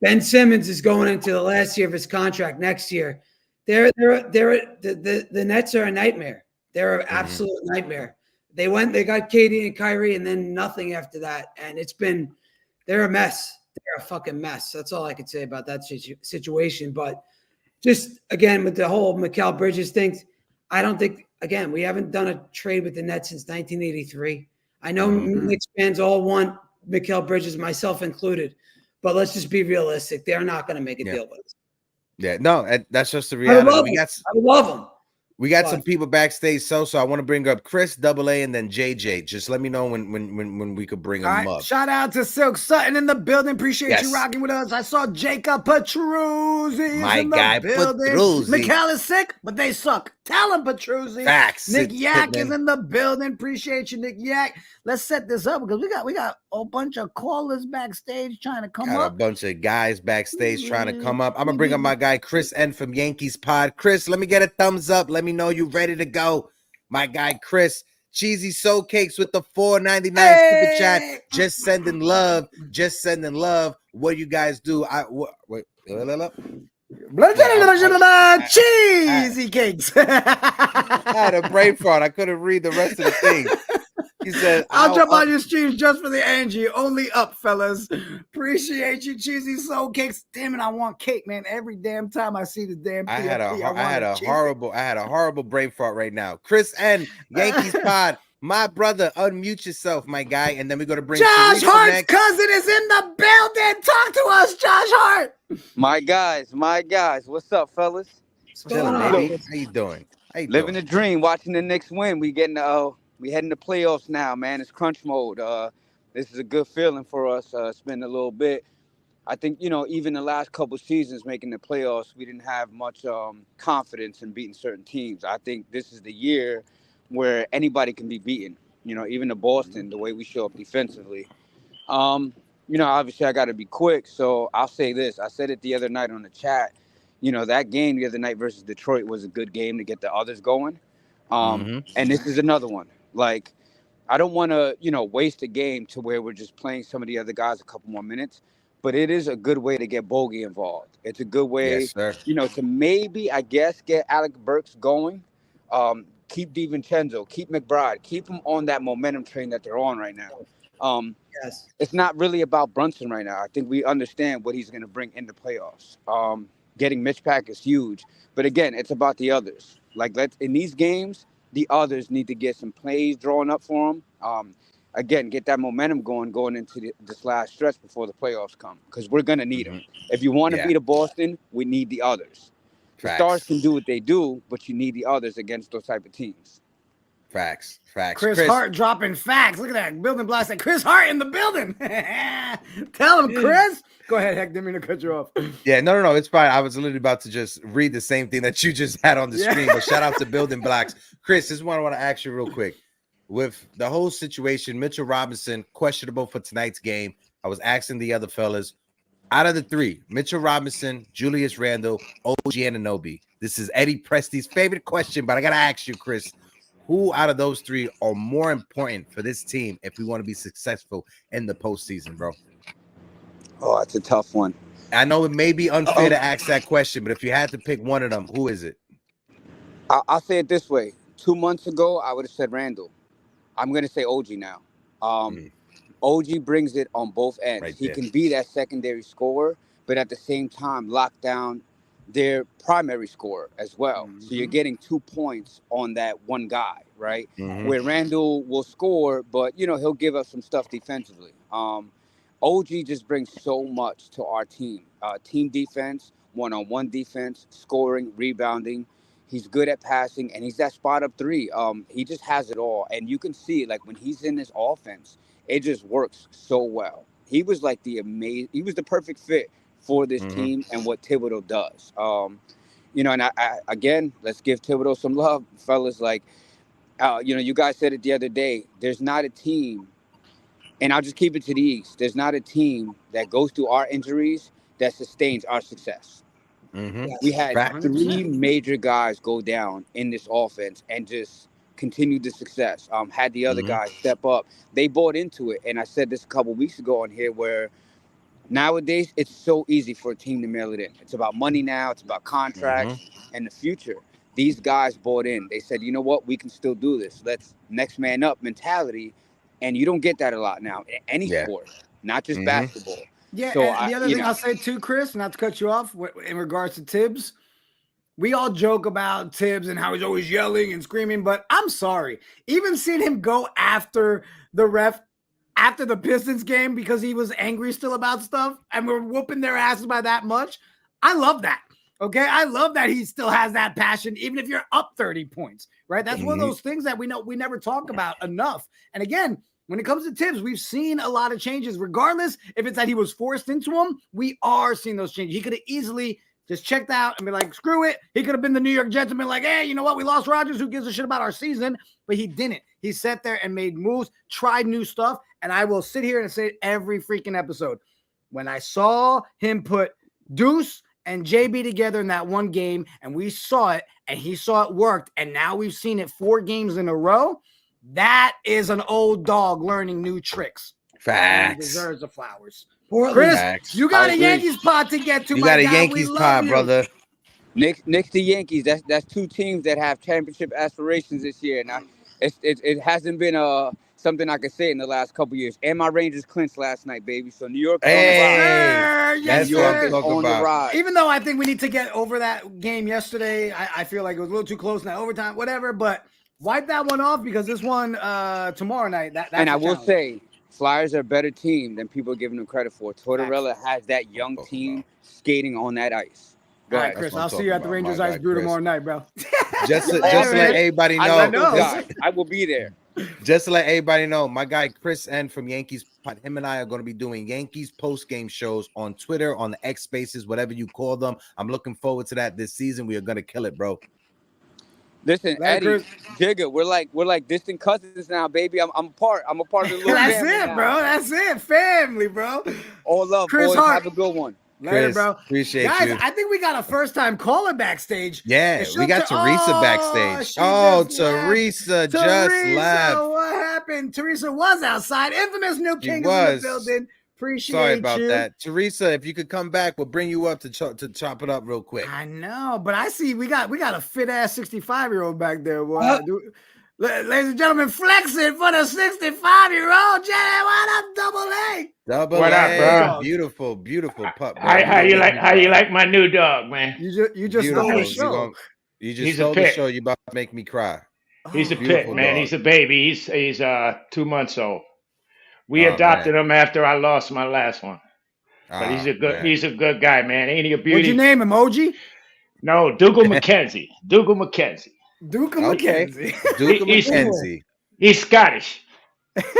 Ben Simmons is going into the last year of his contract next year. The Nets are a nightmare. They're an absolute nightmare. They got KD and Kyrie and then nothing after that. And they're a mess. They're a fucking mess. That's all I could say about that situation. But just, again, with the whole Mikal Bridges thing, I don't think, again, we haven't done a trade with the Nets since 1983. I know Knicks fans all want Mikal Bridges, myself included. But let's just be realistic. They're not going to make a deal with us. Yeah, no, that's just the reality. I love them. We got some people backstage, so I want to bring up Chris, AA, and then JJ. Just let me know when we could bring them up. Shout out to Silk Sutton in the building. Appreciate you rocking with us. I saw Jacob Petruzzi. My guy, Petruzzi. Mikal is sick, but they suck. Tell him, Petruzzi. Facts. Nick Yak is in the building. Appreciate you, Nick Yak. Let's set this up because we got a bunch of callers backstage trying to come up. A bunch of guys backstage trying to come up. I'm gonna bring up my guy Chris N from Yankees Pod. Chris, let me get a thumbs up. Let me know you ready to go. My guy Chris, Cheesy Soul Cakes with the $4.99 super chat. Just sending love. What do you guys do? Cheesy cakes. I had a brain fart. I couldn't read the rest of the thing. He said, I'll jump on your streams just for the Angie. Only up, fellas. Appreciate you, Cheesy Soul Cakes. Damn it, I want cake, man. Every damn time I see the damn PFP, I had a horrible brain fart right now. Chris N, Yankees Pod. My brother, unmute yourself, my guy, and then we're gonna bring Josh Hart's cousin is in the building. Talk to us, Josh Hart. My guys. What's up, fellas? Chilling, baby. How you doing? Living the dream, watching the Knicks win. We heading to playoffs now, man. It's crunch mode. This is a good feeling for us. It's been a little bit. I think, even the last couple seasons making the playoffs, we didn't have much confidence in beating certain teams. I think this is the year where anybody can be beaten, even the Boston, the way we show up defensively. Obviously I got to be quick. So I'll say this. I said it the other night on the chat. That game the other night versus Detroit was a good game to get the others going. And this is another one. Like, I don't want to, waste a game to where we're just playing some of the other guys a couple more minutes. But it is a good way to get Bogey involved. It's a good way, to maybe, I guess, get Alec Burks going. Keep DiVincenzo, keep McBride, keep them on that momentum train that they're on right now. It's not really about Brunson right now. I think we understand what he's going to bring in the playoffs. Getting Mitch Pack is huge. But again, it's about the others. Like, in these games, the others need to get some plays drawn up for them. Again, get that momentum going into this last stretch before the playoffs come, because we're going to need them. If you want to beat a Boston, we need the others. The Stars can do what they do, but you need the others against those type of teams. Facts. Chris Hart dropping facts. Look at that. Building blocks like Chris Hart in the building. Tell him, Chris. Go ahead, Heck. Didn't mean to cut you off. Yeah, no. It's fine. I was literally about to just read the same thing that you just had on the screen. But shout out to Building Blocks. Chris, this is what I want to ask you real quick. With the whole situation, Mitchell Robinson questionable for tonight's game. I was asking the other fellas, out of the three, Mitchell Robinson, Julius Randle, OG Anunoby. This is Eddie Presti's favorite question, but I got to ask you, Chris, who out of those three are more important for this team if we want to be successful in the postseason, bro? Oh, it's a tough one. I know it may be unfair to ask that question, but if you had to pick one of them, who is it? I'll say it this way. 2 months ago, I would have said Randle. I'm going to say OG now. OG brings it on both ends. Right he there. can be that secondary scorer, but at the same time, lock down their primary scorer as well. So you're getting 2 points on that one guy, right? Where Randle will score, but, he'll give us some stuff defensively. OG just brings so much to our team. Team defense, one-on-one defense, scoring, rebounding. He's good at passing, and he's that spot up three. He just has it all. And you can see, like, when he's in this offense, it just works so well. He was like he was the perfect fit for this team and what Thibodeau does. And I again, let's give Thibodeau some love, fellas. Like, you guys said it the other day. There's not a team, and I'll just keep it to the East. There's not a team that goes through our injuries that sustains our success. We had 3 major guys go down in this offense and just continue the success. Had the other guys step up. They bought into it. And I said this a couple weeks ago on here where nowadays it's so easy for a team to mail it in. It's about money now. It's about contracts and the future. These guys bought in. They said, you know what? We can still do this. Let's next man up mentality. And you don't get that a lot now in any sport, not just basketball. Yeah, so and the other thing I'll say too, Chris, not to cut you off, in regards to Tibbs, we all joke about Tibbs and how he's always yelling and screaming, but I'm sorry. Even seeing him go after the ref after the Pistons game because he was angry still about stuff and we're whooping their asses by that much, I love that. Okay, I love that he still has that passion, even if you're up 30 points, right? That's one of those things that we never talk about enough. And again, when it comes to Tibbs, we've seen a lot of changes. Regardless if it's that he was forced into them, we are seeing those changes. He could have easily just checked out and be like, screw it. He could have been the New York Jets and been like, hey, you know what? We lost Rodgers. Who gives a shit about our season? But he didn't. He sat there and made moves, tried new stuff. And I will sit here and say it every freaking episode. When I saw him put Deuce and JB together in that one game, and we saw it, and he saw it worked, and now we've seen it 4 games in a row, that is an old dog learning new tricks. Facts. He deserves the flowers. Chris, Facts. You got a Yankees pod to get to. You got a Yankees pod, brother. Next to Yankees, that's 2 teams that have championship aspirations this year. Now, it hasn't been something I could say in the last couple years. And my Rangers clinched last night, baby. So New York, Yes, New York is on the ride. Even though I think we need to get over that game yesterday, I feel like it was a little too close in that overtime, whatever. But wipe that one off because this one tomorrow night. That's and I will say, Flyers are a better team than people are giving them credit for. Tortorella has that young team skating on that ice. All right, Chris, I'll see you at the Rangers Ice Brew tomorrow night, bro. Just to let everybody know. I will be there. Just to let everybody know, my guy Chris N from Yankees, him and I are going to be doing Yankees post-game shows on Twitter, on the X Spaces, whatever you call them. I'm looking forward to that this season. We are going to kill it, bro. Listen, Eddie, Jigga, we're like distant cousins now, baby. I'm a part of the little That's family it, now. bro. That's it. Family, bro. All love, Chris boys. Hart. Have a good one. Later, Chris, bro. appreciate Guys, you. I think we got a first-time caller backstage. Yeah, we got Teresa backstage. Teresa just left. What happened? Teresa was outside. Infamous new king is in the building. Appreciate you. Sorry about that. Teresa, if you could come back, we'll bring you up to chop it up real quick. I know, but I see we got a fit-ass 65-year-old back there, boy. Ladies and gentlemen, flexing for the 65-year-old. Jay, what up, Double A? What up, bro? Beautiful pup. Bro. How you like my new dog, man? You just stole the show. You stole the show. You about to make me cry. He's a pit, man. Dog. He's a baby. He's 2 months old. We adopted him after I lost my last one. But he's a good guy, man. Ain't he a beauty? What'd you name him, OG? No, Dougal McKenzie. Dougal McKenzie. Duke McKenzie. Duke McKenzie. He's Scottish.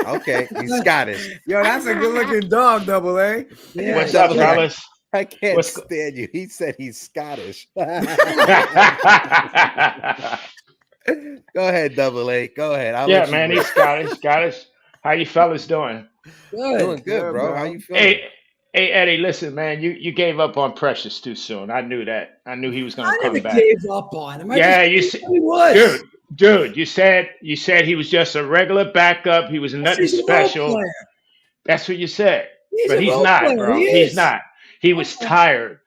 Okay, he's Scottish. Yo, that's a good-looking dog, Double A. Yeah. What's up, fellas? I can't stand you. He said he's Scottish. Go ahead, Double A. Go ahead. Yeah, man, he's Scottish. How you fellas doing? Good. Doing good, bro. How you feeling? Hey, Eddie, listen, man, you gave up on Precious too soon. I knew that. I knew he was going to come back. I never gave up on him. You said he was. Dude, you said he was just a regular backup. He was nothing special. That's what you said. But he's not, bro. He's not. He was tired.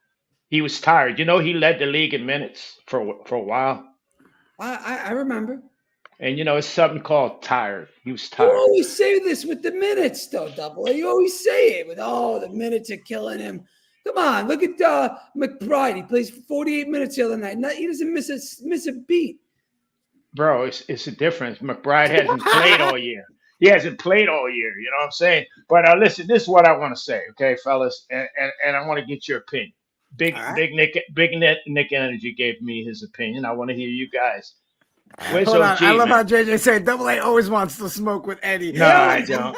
He was tired. You know, he led the league in minutes for a while. I remember. And, you know, it's something called tired. He was tired. You always say this with the minutes, though, Double A. You always say it with, the minutes are killing him. Come on, look at McBride. He plays 48 minutes the other night. He doesn't miss a beat. Bro, it's a difference. McBride hasn't played all year. He hasn't played all year. You know what I'm saying? But listen, this is what I want to say, okay, fellas, and I want to get your opinion. Big Nick Energy gave me his opinion. I want to hear you guys. Where's Hold OG, on. I love man? how JJ said Double A always wants to smoke with Eddie. No, I don't.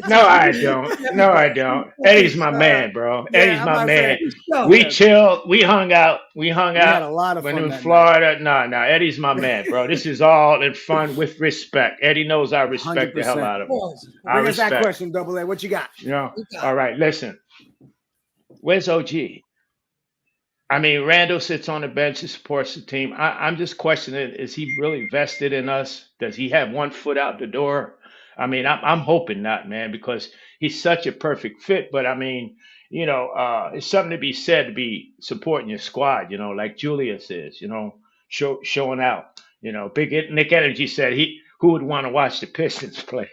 No, I don't. Eddie's my man, bro. Eddie's my man. We chilled. We hung out. We had a lot of fun when in Florida. No, Eddie's my man, bro. This is all in fun with respect. Eddie knows I respect 100%. The hell out of him. Bring us that question, Double A. What you got? You know. All right, listen. Where's OG? I mean, Randle sits on the bench and supports the team. I'm just questioning, is he really vested in us? Does he have one foot out the door? I mean, I'm hoping not, man, because he's such a perfect fit. But, I mean, you know, it's something to be said to be supporting your squad, you know, like Julius is, you know, showing out. You know, Big Nick Energy said who would want to watch the Pistons play?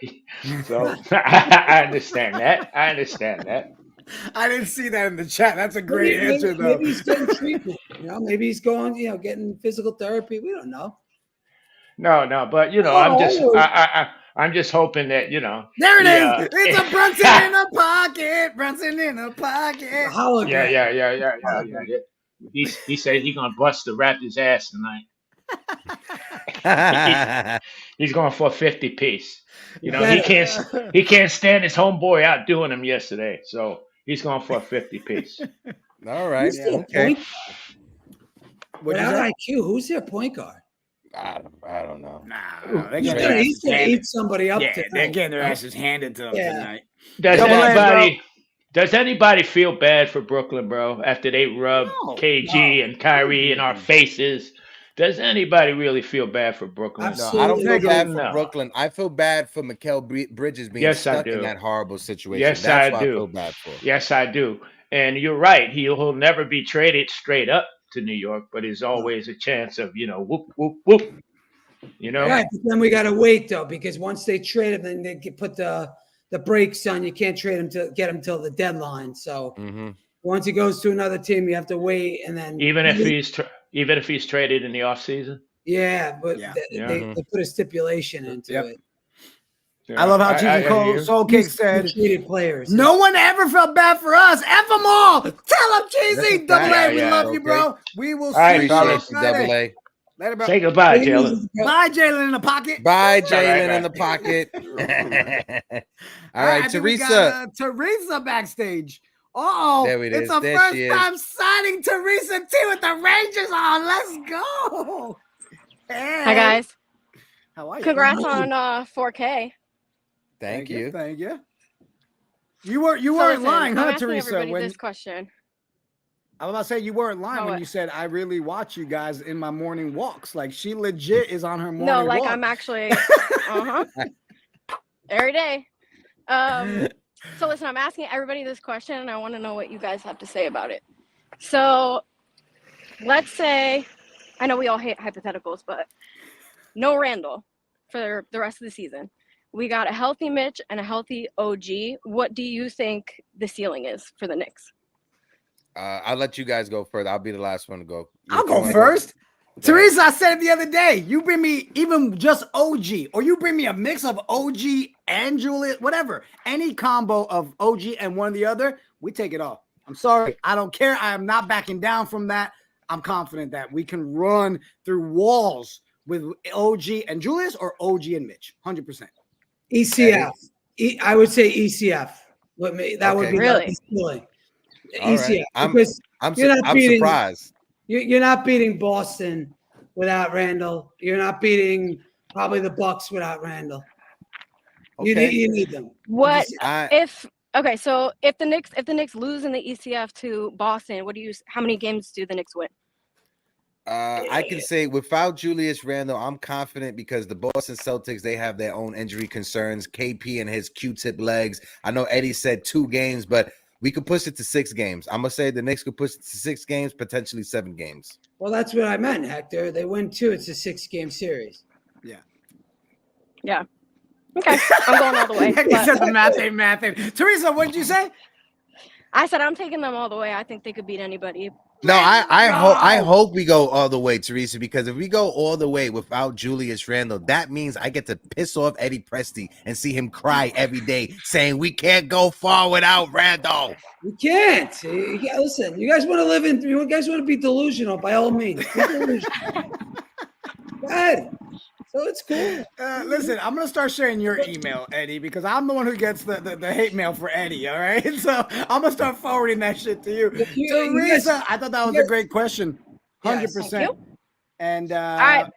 So I understand that. I didn't see that in the chat. That's a great answer, though. Maybe he's getting treatment. You know, maybe he's going, getting physical therapy. We don't know. No, but you know, I'm just hoping that, you know. There it is. It's a Brunson in a pocket. Brunson in a pocket. Yeah. He said he's gonna bust the Raptors' ass tonight. He's going for a 50 piece. You know, he can't stand his homeboy out doing him yesterday. So he's going for a 50 piece. All right. Okay. Without IQ, who's their point guard? I don't know. Nah, he's gonna eat somebody up. Yeah, they're getting their asses handed to them tonight. Does anybody feel bad for Brooklyn, bro? After they rubbed KG and Kyrie in our faces, does anybody really feel bad for Brooklyn? No, I don't feel bad for Brooklyn. I feel bad for Mikal Bridges being stuck in that horrible situation. Yes, That's I do. I feel bad for. Yes, I do. And you're right. He'll never be traded straight up to New York, but there's always a chance of, you know, whoop, whoop, whoop. You know? Right, but then we got to wait, though, because once they trade him, then they can put the brakes on. You can't trade him to get him till the deadline. So once he goes to another team, you have to wait. And then even if he's traded in the offseason? Yeah, but they put a stipulation into it. I love how Cheesy Soul Kick said, treated players. No one ever felt bad for us. F them all. Tell them, Cheesy. Double A, we love you, bro. We will see you Double A. Later, bro. Say goodbye, Jalen. Bye, Jalen in the pocket. Bye, Jalen in the pocket. All right, Teresa. Teresa backstage. Uh-oh. There it is. It's a first time signing Teresa T with the Rangers on. Let's go. Hey. Hi, guys. How are you? Congrats on 4K. Thank you. Thank you. You weren't lying, huh, Teresa? When this question. I was about to say you weren't lying when you said I really watch you guys in my morning walks. Like she legit is on her morning walk. No, like I'm actually every day. So listen, I'm asking everybody this question and I want to know what you guys have to say about it. So let's say, I know we all hate hypotheticals, but no Randle for the rest of the season. We got a healthy Mitch and a healthy OG. What do you think the ceiling is for the Knicks? I'll let you guys go first. I'll be the last one to go. I'll go first. Teresa, I said it the other day. You bring me even just OG, or you bring me a mix of OG and Julius, whatever. Any combo of OG and one or the other, we take it off. I'm sorry. I don't care. I am not backing down from that. I'm confident that we can run through walls with OG and Julius or OG and Mitch? 100%. ECF. I would say ECF. That would be really the feeling. All ECF. right. Because I'm beating, surprised. You're not beating Boston without Randle. You're not beating probably the Bucks without Randle. Okay. You need them. what if okay so if the Knicks lose in the ECF to Boston, how many games do the Knicks win? I can say without Julius Randle, I'm confident because the Boston Celtics, they have their own injury concerns. KP and his Q-tip legs. I know Eddie said 2 games, but we could push it to 6 games. I'm going to say the Knicks could push it to 6 games, potentially 7 games. Well, that's what I meant, Hector. They win 2. It's a 6-game series. Yeah. Okay. I'm going all the way. He said the math ain't mathing. Teresa, what did you say? I said I'm taking them all the way. I think they could beat anybody. No, I hope we go all the way, Teresa, because if we go all the way without Julius Randle, that means I get to piss off Eddie Presti and see him cry every day saying we can't go far without Randle. You can't. Listen, you guys want to be delusional, by all means. Be delusional. Go ahead. So it's cool. Listen, I'm gonna start sharing your email, Eddie, because I'm the one who gets the hate mail for Eddie. All right, so I'm gonna start forwarding that shit to you. Teresa, I thought that was a great question. 100%. And all right,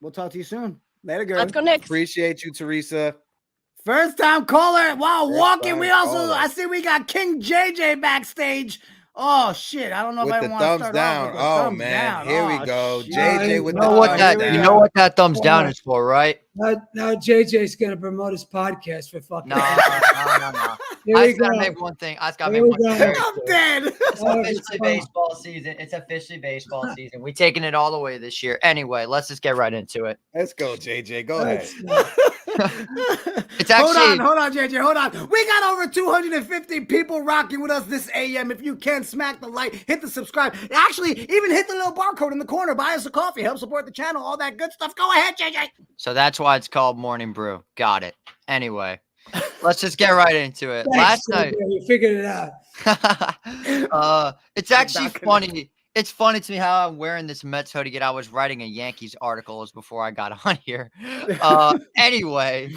we'll talk to you soon. Later, girl. Let's go Knicks. Appreciate you, Teresa. First time caller. Wow, walking. time We also caller. I see we got King JJ backstage. Oh shit! I don't know With if I the want to thumbs start down. off with the Oh thumbs man, down. here we Oh, go. shit. JJ with You the know what thumbs that? You down. know what that thumbs down is for, right? Now JJ's going to promote his podcast for fucking. No. Here I we just gotta go. make one thing. I just gotta Here make we one go. thing. I'm dead. It's officially baseball season. It's officially baseball season. We're taking it all the way this year. Anyway, let's just get right into it. Let's go, JJ. Go ahead. It's actually Hold on, JJ. Hold on. We got over 250 people rocking with us this AM. If you can, smack the like, hit the subscribe. Actually, even hit the little barcode in the corner. Buy us a coffee. Help support the channel. All that good stuff. Go ahead, JJ. so that's why it's called Morning Brew. Got it. Anyway, let's just get right into it. Thanks, Last night, JJ. You figured it out. it's actually funny. It's funny to me how I'm wearing this Mets hoodie. Yet I was writing a Yankees article before I got on here. Anyway,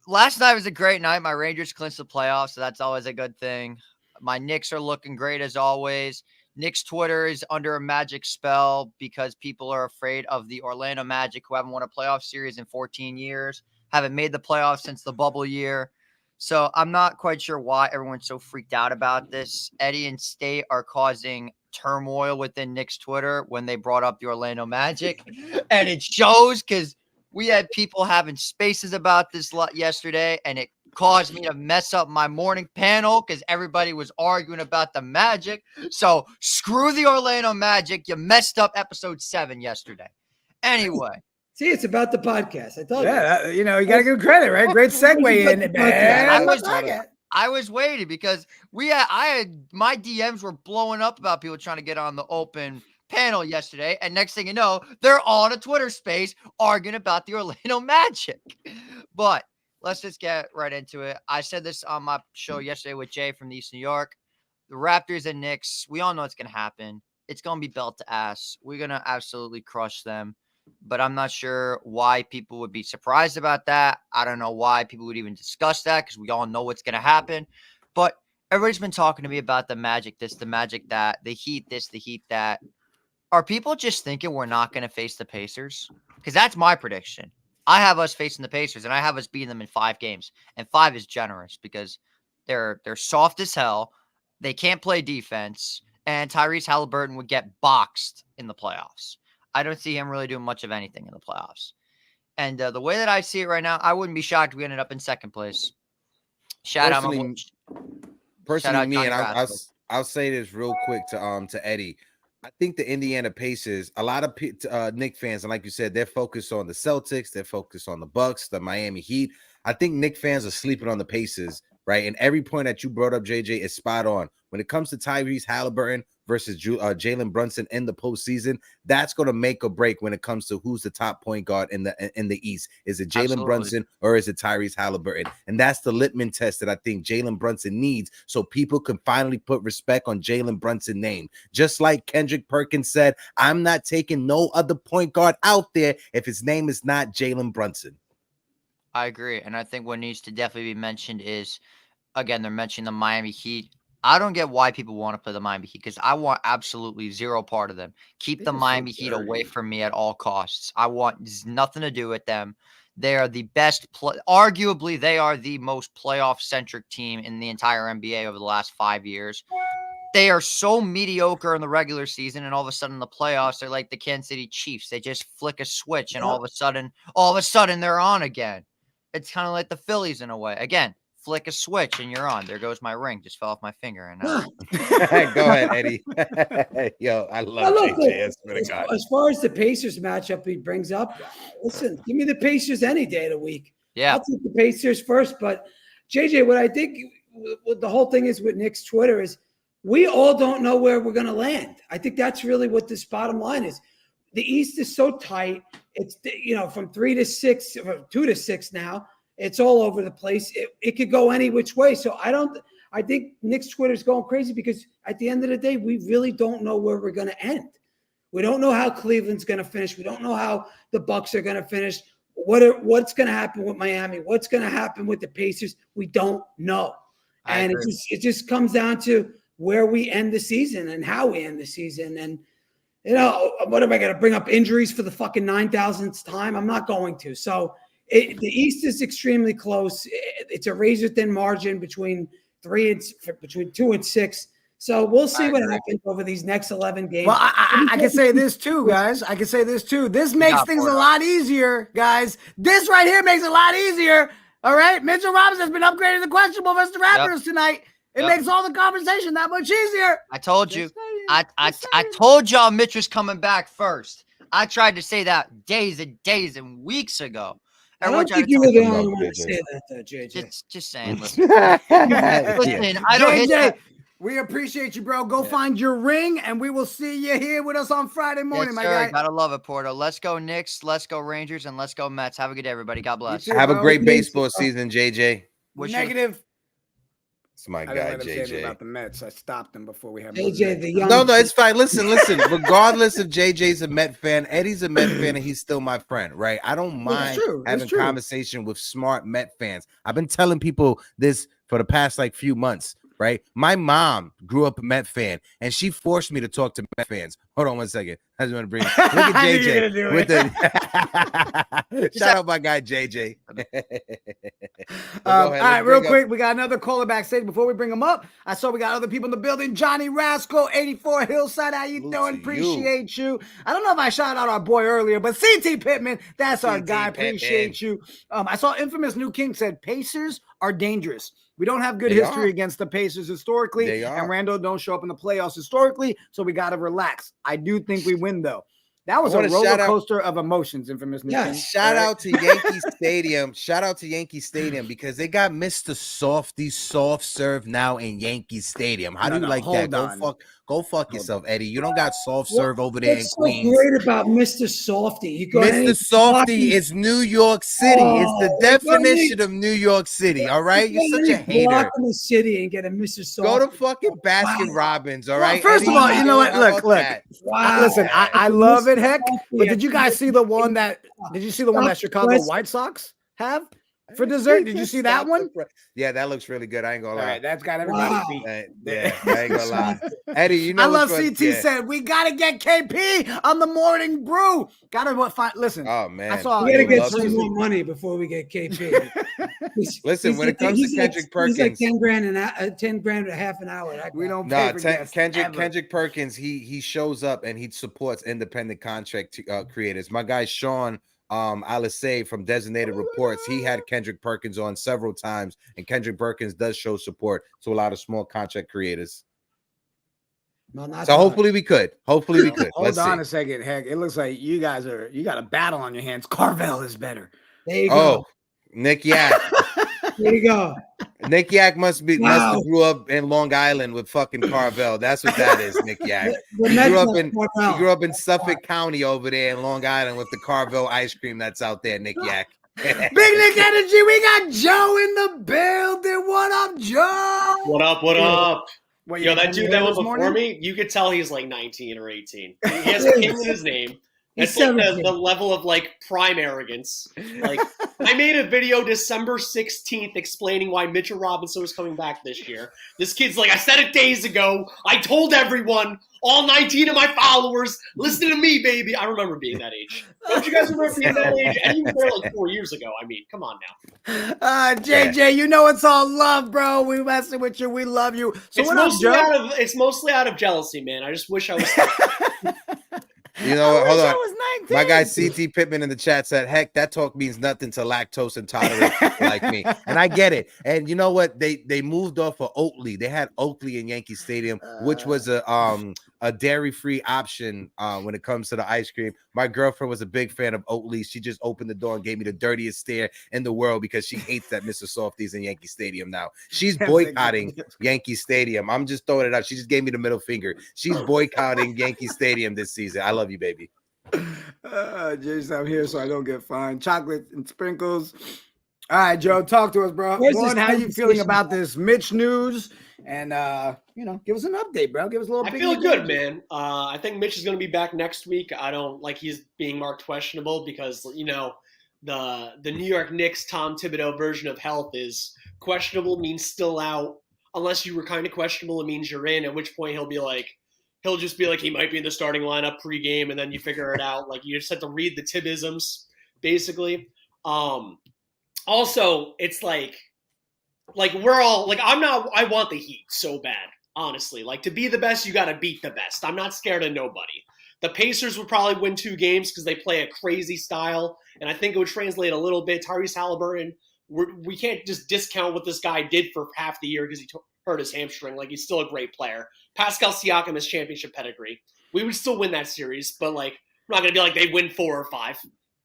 last night was a great night. My Rangers clinched the playoffs, so that's always a good thing. My Knicks are looking great as always. Knicks Twitter is under a magic spell because people are afraid of the Orlando Magic, who haven't won a playoff series in 14 years, haven't made the playoffs since the bubble year. So I'm not quite sure why everyone's so freaked out about this. Eddie and State are causing turmoil within Knicks Twitter when they brought up the Orlando Magic. And it shows because we had people having spaces about this yesterday, and it caused me to mess up my morning panel because everybody was arguing about the Magic. So screw the Orlando Magic. You messed up episode 7 yesterday. Anyway. See, it's about the podcast. I told you. Yeah, you got to give credit, right? Great segue in it, man. I was waiting because I had my DMs were blowing up about people trying to get on the open panel yesterday, and next thing you know, they're on a Twitter space arguing about the Orlando Magic. But let's just get right into it. I said this on my show yesterday with Jay from East New York. The Raptors and Knicks, we all know what's going to happen. It's going to be belt to ass. We're going to absolutely crush them. But I'm not sure why people would be surprised about that. I don't know why people would even discuss that because we all know what's going to happen. But everybody's been talking to me about the Magic this, the Magic that, the Heat this, the Heat that. Are people just thinking we're not going to face the Pacers? Because that's my prediction. I have us facing the Pacers, and I have us beating them in 5 games. And 5 is generous because they're soft as hell. They can't play defense. And Tyrese Halliburton would get boxed in the playoffs. I don't see him really doing much of anything in the playoffs. And the way that I see it right now, I wouldn't be shocked if we ended up in 2nd place. Personally, me, and I'll I'll say this real quick to Eddie. I think the Indiana Pacers, a lot of Knicks fans, and like you said, they're focused on the Celtics, they're focused on the Bucks, the Miami Heat. I think Knicks fans are sleeping on the Pacers, right? And every point that you brought up, JJ, is spot on. When it comes to Tyrese Halliburton, versus Jalen Brunson in the postseason, that's going to make or break when it comes to who's the top point guard in the East. Is it Jalen Brunson or is it Tyrese Halliburton? And that's the litmus test that I think Jalen Brunson needs, so people can finally put respect on Jalen Brunson's name. Just like Kendrick Perkins said, I'm not taking no other point guard out there if his name is not Jalen Brunson. I agree. And I think what needs to definitely be mentioned is, again, they're mentioning the Miami Heat. I don't get why people want to play the Miami Heat, because I want absolutely zero part of them. Keep the Miami Heat away from me at all costs. I want nothing to do with them. They are the best, arguably, they are the most playoff-centric team in the entire NBA over the last 5 years. They are so mediocre in the regular season, and all of a sudden in the playoffs, they're like the Kansas City Chiefs. They just flick a switch, and all of a sudden, they're on again. It's kind of like the Phillies in a way. Again, flick a switch and you're on. There goes my ring. Just fell off my finger. And go ahead, Eddie. Yo, I love JJ. As far as the Pacers matchup he brings up, listen, give me the Pacers any day of the week. Yeah, I'll take the Pacers first. But JJ, what I think what the whole thing is with Knicks Twitter is we all don't know where we're going to land. I think that's really what this bottom line is. The East is so tight. It's, from 3 to 6, or 2 to 6 now. It's all over the place. It could go any which way. So I think Knicks Twitter is going crazy because at the end of the day, we really don't know where we're going to end. We don't know how Cleveland's going to finish. We don't know how the Bucks are going to finish. What's going to happen with Miami? What's going to happen with the Pacers? We don't know. And it just comes down to where we end the season and how we end the season. And what am I going to bring up injuries for the fucking 9,000th time? I'm not going to. So the East is extremely close. It's a razor thin margin between 2 and 6. So we'll see what happens over these next 11 games. Well, I can say this too, guys. I can say this too. This makes things a lot easier, guys. This right here makes it a lot easier. All right. Mitchell Robinson has been upgraded to questionable versus the Raptors tonight. It makes all the conversation that much easier. I told you. I told y'all Mitch was coming back first. I tried to say that days and weeks ago. I don't think you were the only one to say that, though, JJ. Just saying. Listen, I don't hit that. We appreciate you, bro. Go find your ring, and we will see you here with us on Friday morning, my guy. Gotta love it, Porto. Let's go Knicks, let's go Rangers, and let's go Mets. Have a good day, everybody. God bless. Have a great baseball season, JJ. Negative. It's my I guy, didn't let him say JJ. about the Mets. I stopped him before we have JJ, the young. No, it's fine. Listen. Regardless if JJ's a Met fan, Eddie's a Met fan, and he's still my friend, right? I don't mind having conversation with smart Met fans. I've been telling people this for the past few months, right? My mom grew up a Met fan, and she forced me to talk to Met fans. Hold on one second. I just want to bring look at JJ with the shout out my guy JJ. All right, real quick, we got another caller backstage. Before we bring him up, I saw we got other people in the building. Johnny Rascal, 84 Hillside. How you doing? Appreciate you. I don't know if I shouted out our boy earlier, but CT Pittman, that's our guy. Appreciate you. I saw Infamous New King said Pacers are dangerous. We don't have good history against the Pacers historically, and Randle don't show up in the playoffs historically, so we got to relax. I do think we win, though. That was a roller coaster of emotions, Infamous New King. Shout out to Yankee Stadium. Shout out to Yankee Stadium because they got Mr. Softy soft serve now in Yankee Stadium. How do you like that? Go fuck yourself, Eddie. You don't got soft serve over there in Queens. What's so great about Mr. Softy? Mr. Softy is New York City. It's the definition of New York City. All right, you're such a hater. Walk in the city and get a Mr. Softy. Go to fucking Baskin Robbins. All right. First of all, you know what? Look. Listen, I love it, heck. But did you guys see the one that? Did you see the one that Chicago White Sox have for dessert? Did you see that one? Yeah, that looks really good. I ain't gonna lie. All right, that's got everybody beat. Yeah, I ain't gonna lie. Eddie, I love CT said we gotta get KP on the morning brew. Listen. Oh man, we gotta get some more money before we get KP. Listen, when it comes to Kendrick Perkins, he's like 10 grand a half an hour. We don't pay for guests Kendrick Perkins, he shows up and he supports independent contract creators. My guy Sean Alisay from Designated Reports, he had Kendrick Perkins on several times, and Kendrick Perkins does show support to a lot of small contract creators. So hopefully we could. Hold on a second, heck. It looks like you got a battle on your hands. Carvel is better. There you go. Nick, yeah. There you go. Nick Yak must have grew up in Long Island with fucking Carvel. That's what that is, Nick Yak. He grew up in Suffolk County over there in Long Island with the Carvel ice cream that's out there, Nick Yak. Big Nick Energy, we got Joe in the building. What up, Joe? What up? What up? What, Yo, that dude that went before me, you could tell he's like 19 or 18. He has King in his name. It's like the level of like prime arrogance. Like I made a video December 16th explaining why Mitchell Robinson was coming back this year. This kid's like, I said it days ago. I told everyone, all 19 of my followers, listen to me, baby. I remember being that age. Don't you guys remember being that age? And you were there like 4 years ago. I mean, come on now. JJ, you know it's all love, bro. We messing with you. We love you. So it's mostly out of jealousy, man. I just wish I was. You know what? Hold on. My guy CT Pittman in the chat said, heck, that talk means nothing to lactose intolerant like me. And I get it. And you know what? They moved off of Oatly. They had Oatly in Yankee Stadium, which was a dairy-free option when it comes to the ice cream. My girlfriend was a big fan of Oatly. She just opened the door and gave me the dirtiest stare in the world because she hates that Mr. Softies in Yankee Stadium now. She's boycotting Yankee Stadium. I'm just throwing it out. She just gave me the middle finger. She's boycotting Yankee Stadium this season. I love you, baby. Jason, I'm here so I don't get fined. Chocolate and sprinkles. All right, Joe, talk to us, bro. One, how you feeling about this Mitch news? And give us an update, bro. Give us a little. I feel good, man. I think Mitch is going to be back next week. I don't like he's being marked questionable because the New York Knicks Tom Thibodeau version of health is questionable means still out. Unless you were kind of questionable, it means you're in. At which point he'll just be like he might be in the starting lineup pregame, and then you figure it out. Like you just have to read the Tibisms, basically. Also, it's like we're all like I want the Heat so bad, honestly. Like to be the best, you got to beat the best. I'm not scared of nobody. The Pacers would probably win 2 games because they play a crazy style, and I think it would translate a little bit. Tyrese Halliburton, we can't just discount what this guy did for half the year because he hurt his hamstring. Like he's still a great player. Pascal Siakam has championship pedigree. We would still win that series, but like we're not gonna be like they win 4 or 5.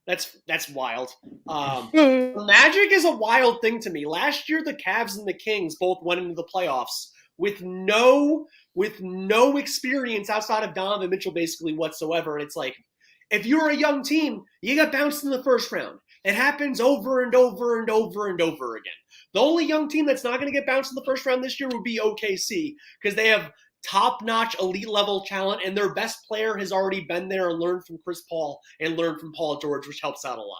That's wild. Magic is a wild thing to me. Last year, the Cavs and the Kings both went into the playoffs with no experience outside of Donovan Mitchell, basically whatsoever. And it's like, if you're a young team, you got bounced in the first round. It happens over and over and over and over again. The only young team that's not going to get bounced in the first round this year would be OKC because they have top-notch elite-level talent, and their best player has already been there and learned from Chris Paul and learned from Paul George, which helps out a lot.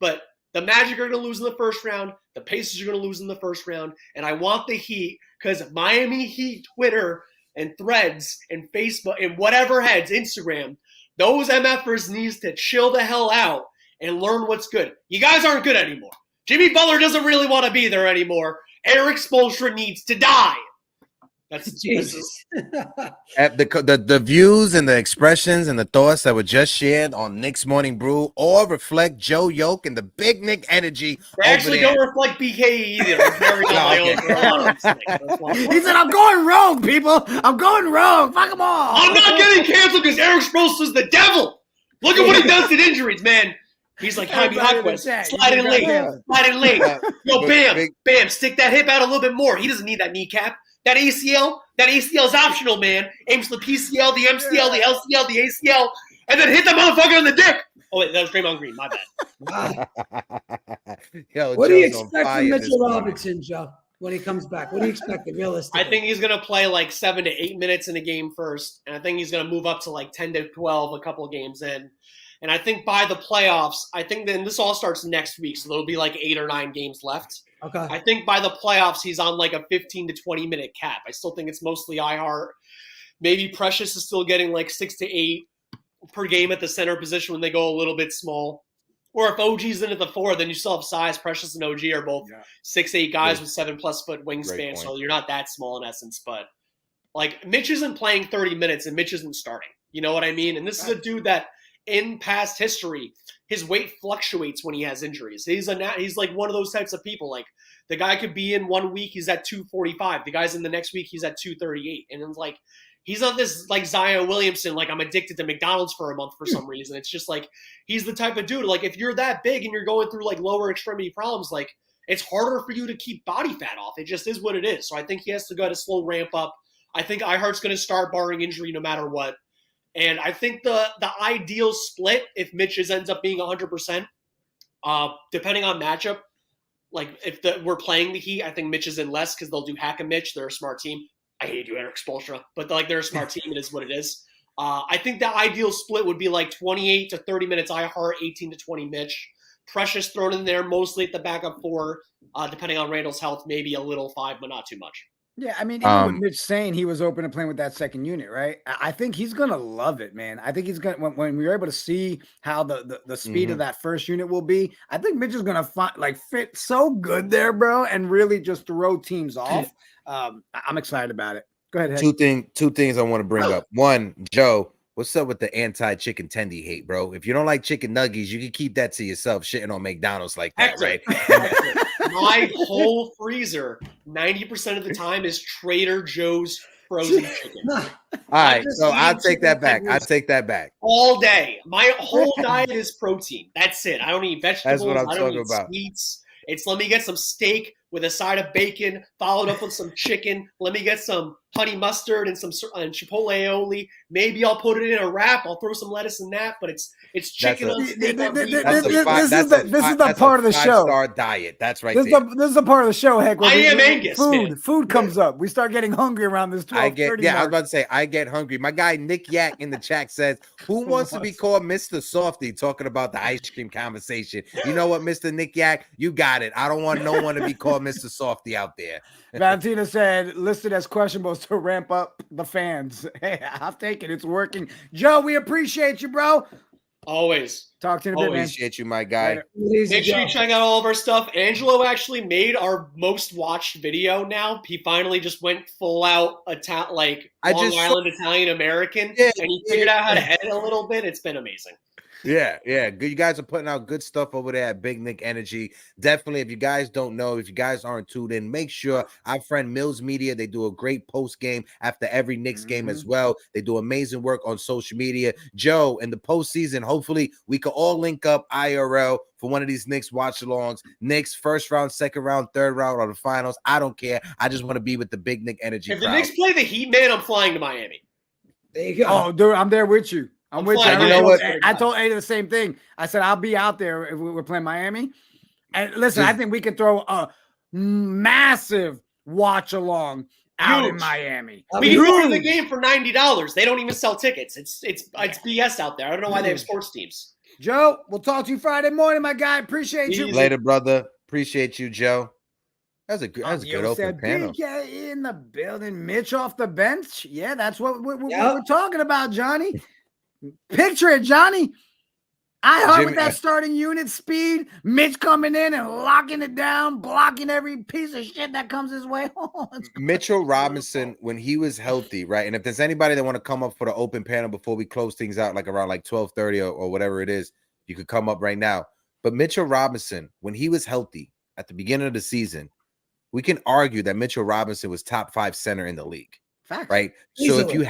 But the Magic are going to lose in the first round. The Pacers are going to lose in the first round. And I want the Heat because Miami Heat Twitter and Threads and Facebook and whatever heads, Instagram, those MFers needs to chill the hell out and learn what's good. You guys aren't good anymore. Jimmy Butler doesn't really want to be there anymore. Eric Spoelstra needs to die. That's Jesus. The views and the expressions and the thoughts that were just shared on Knicks Morning Brew all reflect Joe Yoke and the Big Nick energy. They actually don't reflect BKE either. He said, I'm going rogue, people. I'm going rogue. Fuck them all. I'm not getting canceled because Eric Spoelstra's the devil. Look at what he does to injuries, man. He's like, Jaime Jaquez, slide in late. Yo, bam, stick that hip out a little bit more. He doesn't need that kneecap. That ACL is optional, man. Aim for the PCL, the MCL, the LCL, the ACL, and then hit the motherfucker in the dick. Oh, wait, that was Draymond Green. My bad. Yo, what do you expect from Mitchell Robinson, Joe, when he comes back? What do you expect realistically? I think he's going to play like 7 to 8 minutes in a game first, and I think he's going to move up to like 10 to 12 a couple of games in. And I think by the playoffs, then this all starts next week, so there'll be like 8 or 9 games left. Okay. I think by the playoffs, he's on like a 15 to 20 minute cap. I still think it's mostly iHeart. Maybe Precious is still getting like 6 to 8 per game at the center position when they go a little bit small. Or if OG's in at the 4, then you still have size. Precious and OG are both 6'8" guys with 7+ foot wingspan, so you're not that small in essence. But like Mitch isn't playing 30 minutes and Mitch isn't starting. You know what I mean? And this is a dude that in past history, his weight fluctuates when he has injuries. He's like one of those types of people. Like the guy could be in 1 week, he's at 245. The guy's in the next week, he's at 238. And it's like, he's not this like Zion Williamson, like I'm addicted to McDonald's for a month for some reason. It's just like, he's the type of dude, like if you're that big and you're going through like lower extremity problems, like it's harder for you to keep body fat off. It just is what it is. So I think he has to go at a slow ramp up. I think Ihart's going to start barring injury no matter what. And I think the ideal split, if Mitch's ends up being 100%, depending on matchup, like if we're playing the Heat, I think Mitch is in less because they'll do Hack and Mitch. They're a smart team. I hate you, Eric Spoelstra, but like they're a smart team. It is what it is. I think the ideal split would be like 28 to 30 minutes Ihart, 18 to 20 Mitch. Precious thrown in there mostly at the backup 4, depending on Randle's health, maybe a little 5, but not too much. Yeah, I mean, even with Mitch saying he was open to playing with that second unit, right? I think he's gonna love it, man. I think he's gonna when we're able to see how the speed of that first unit will be. I think Mitch is gonna fit so good there, bro, and really just throw teams off. I'm excited about it. Go ahead. Two things I want to bring up. One, Joe, what's up with the anti-chicken tendy hate, bro? If you don't like chicken nuggets, you can keep that to yourself. Shitting on McDonald's like that, right? My whole freezer, 90% of the time, is Trader Joe's frozen chicken. All right, so I'll take that back. All day. My whole diet is protein. That's it. I don't eat vegetables. That's what I'm I don't talking eat about. sweets. It's let me get some steak with a side of bacon, followed up with some chicken. Let me get some honey mustard and some chipotle aioli. Maybe I'll put it in a wrap. I'll throw some lettuce in that, but it's chicken on steak. This is the part of the show. 5-star diet. That's right. This is the part of the show, Heck. I am Angus. Food comes up. We start getting hungry around this 12:30 I was about to say I get hungry. My guy Nick Yak in the chat says, "Who wants to be called Mr. Softy?" Talking about the ice cream conversation. You know what, Mr. Nick Yak, you got it. I don't want no one to be called Mr. Softy out there. Valentina said listed as questionable to ramp up the fans. Hey, I'll take it. It's working. Joe, we appreciate you, bro. Always. Talk to you in a bit, man. Appreciate you, my guy. Make sure you check out all of our stuff. Angelo actually made our most watched video now. He finally just went full out Long Island Italian American, and he figured out how to edit a little bit. It's been amazing. Yeah. You guys are putting out good stuff over there at Big Nick Energy. Definitely, if you guys don't know, if you guys aren't tuned in, make sure our friend Mills Media, they do a great post game after every Knicks game as well. They do amazing work on social media. Joe, in the postseason, hopefully we can all link up IRL for one of these Knicks watch-alongs. Knicks first round, second round, third round, or the finals. I don't care. I just want to be with the Big Nick Energy If crowd. the Knicks play the Heat, man, I'm flying to Miami. There you go. Oh, dude, I'm there with you. I'm with you. You know what? I told Ada the same thing. I said, I'll be out there if we're playing Miami. And listen, I think we can throw a massive watch along out in Miami. We can go to the game for $90. They don't even sell tickets. It's BS out there. I don't know why they have sports teams. Joe, we'll talk to you Friday morning, my guy. Appreciate you. Later, brother. Appreciate you, Joe. That was a good open panel. Yeah, in the building. Mitch off the bench. Yeah, that's what we're talking about, Johnny. Picture it, Johnny. Iheart with that starting unit speed, Mitch coming in and locking it down, blocking every piece of shit that comes his way. Mitchell Robinson, when he was healthy, right? And if there's anybody that want to come up for the open panel before we close things out, like around 12:30 or whatever it is, you could come up right now. But Mitchell Robinson, when he was healthy at the beginning of the season, we can argue that Mitchell Robinson was top 5 center in the league. Facts. Right? Easily. So if you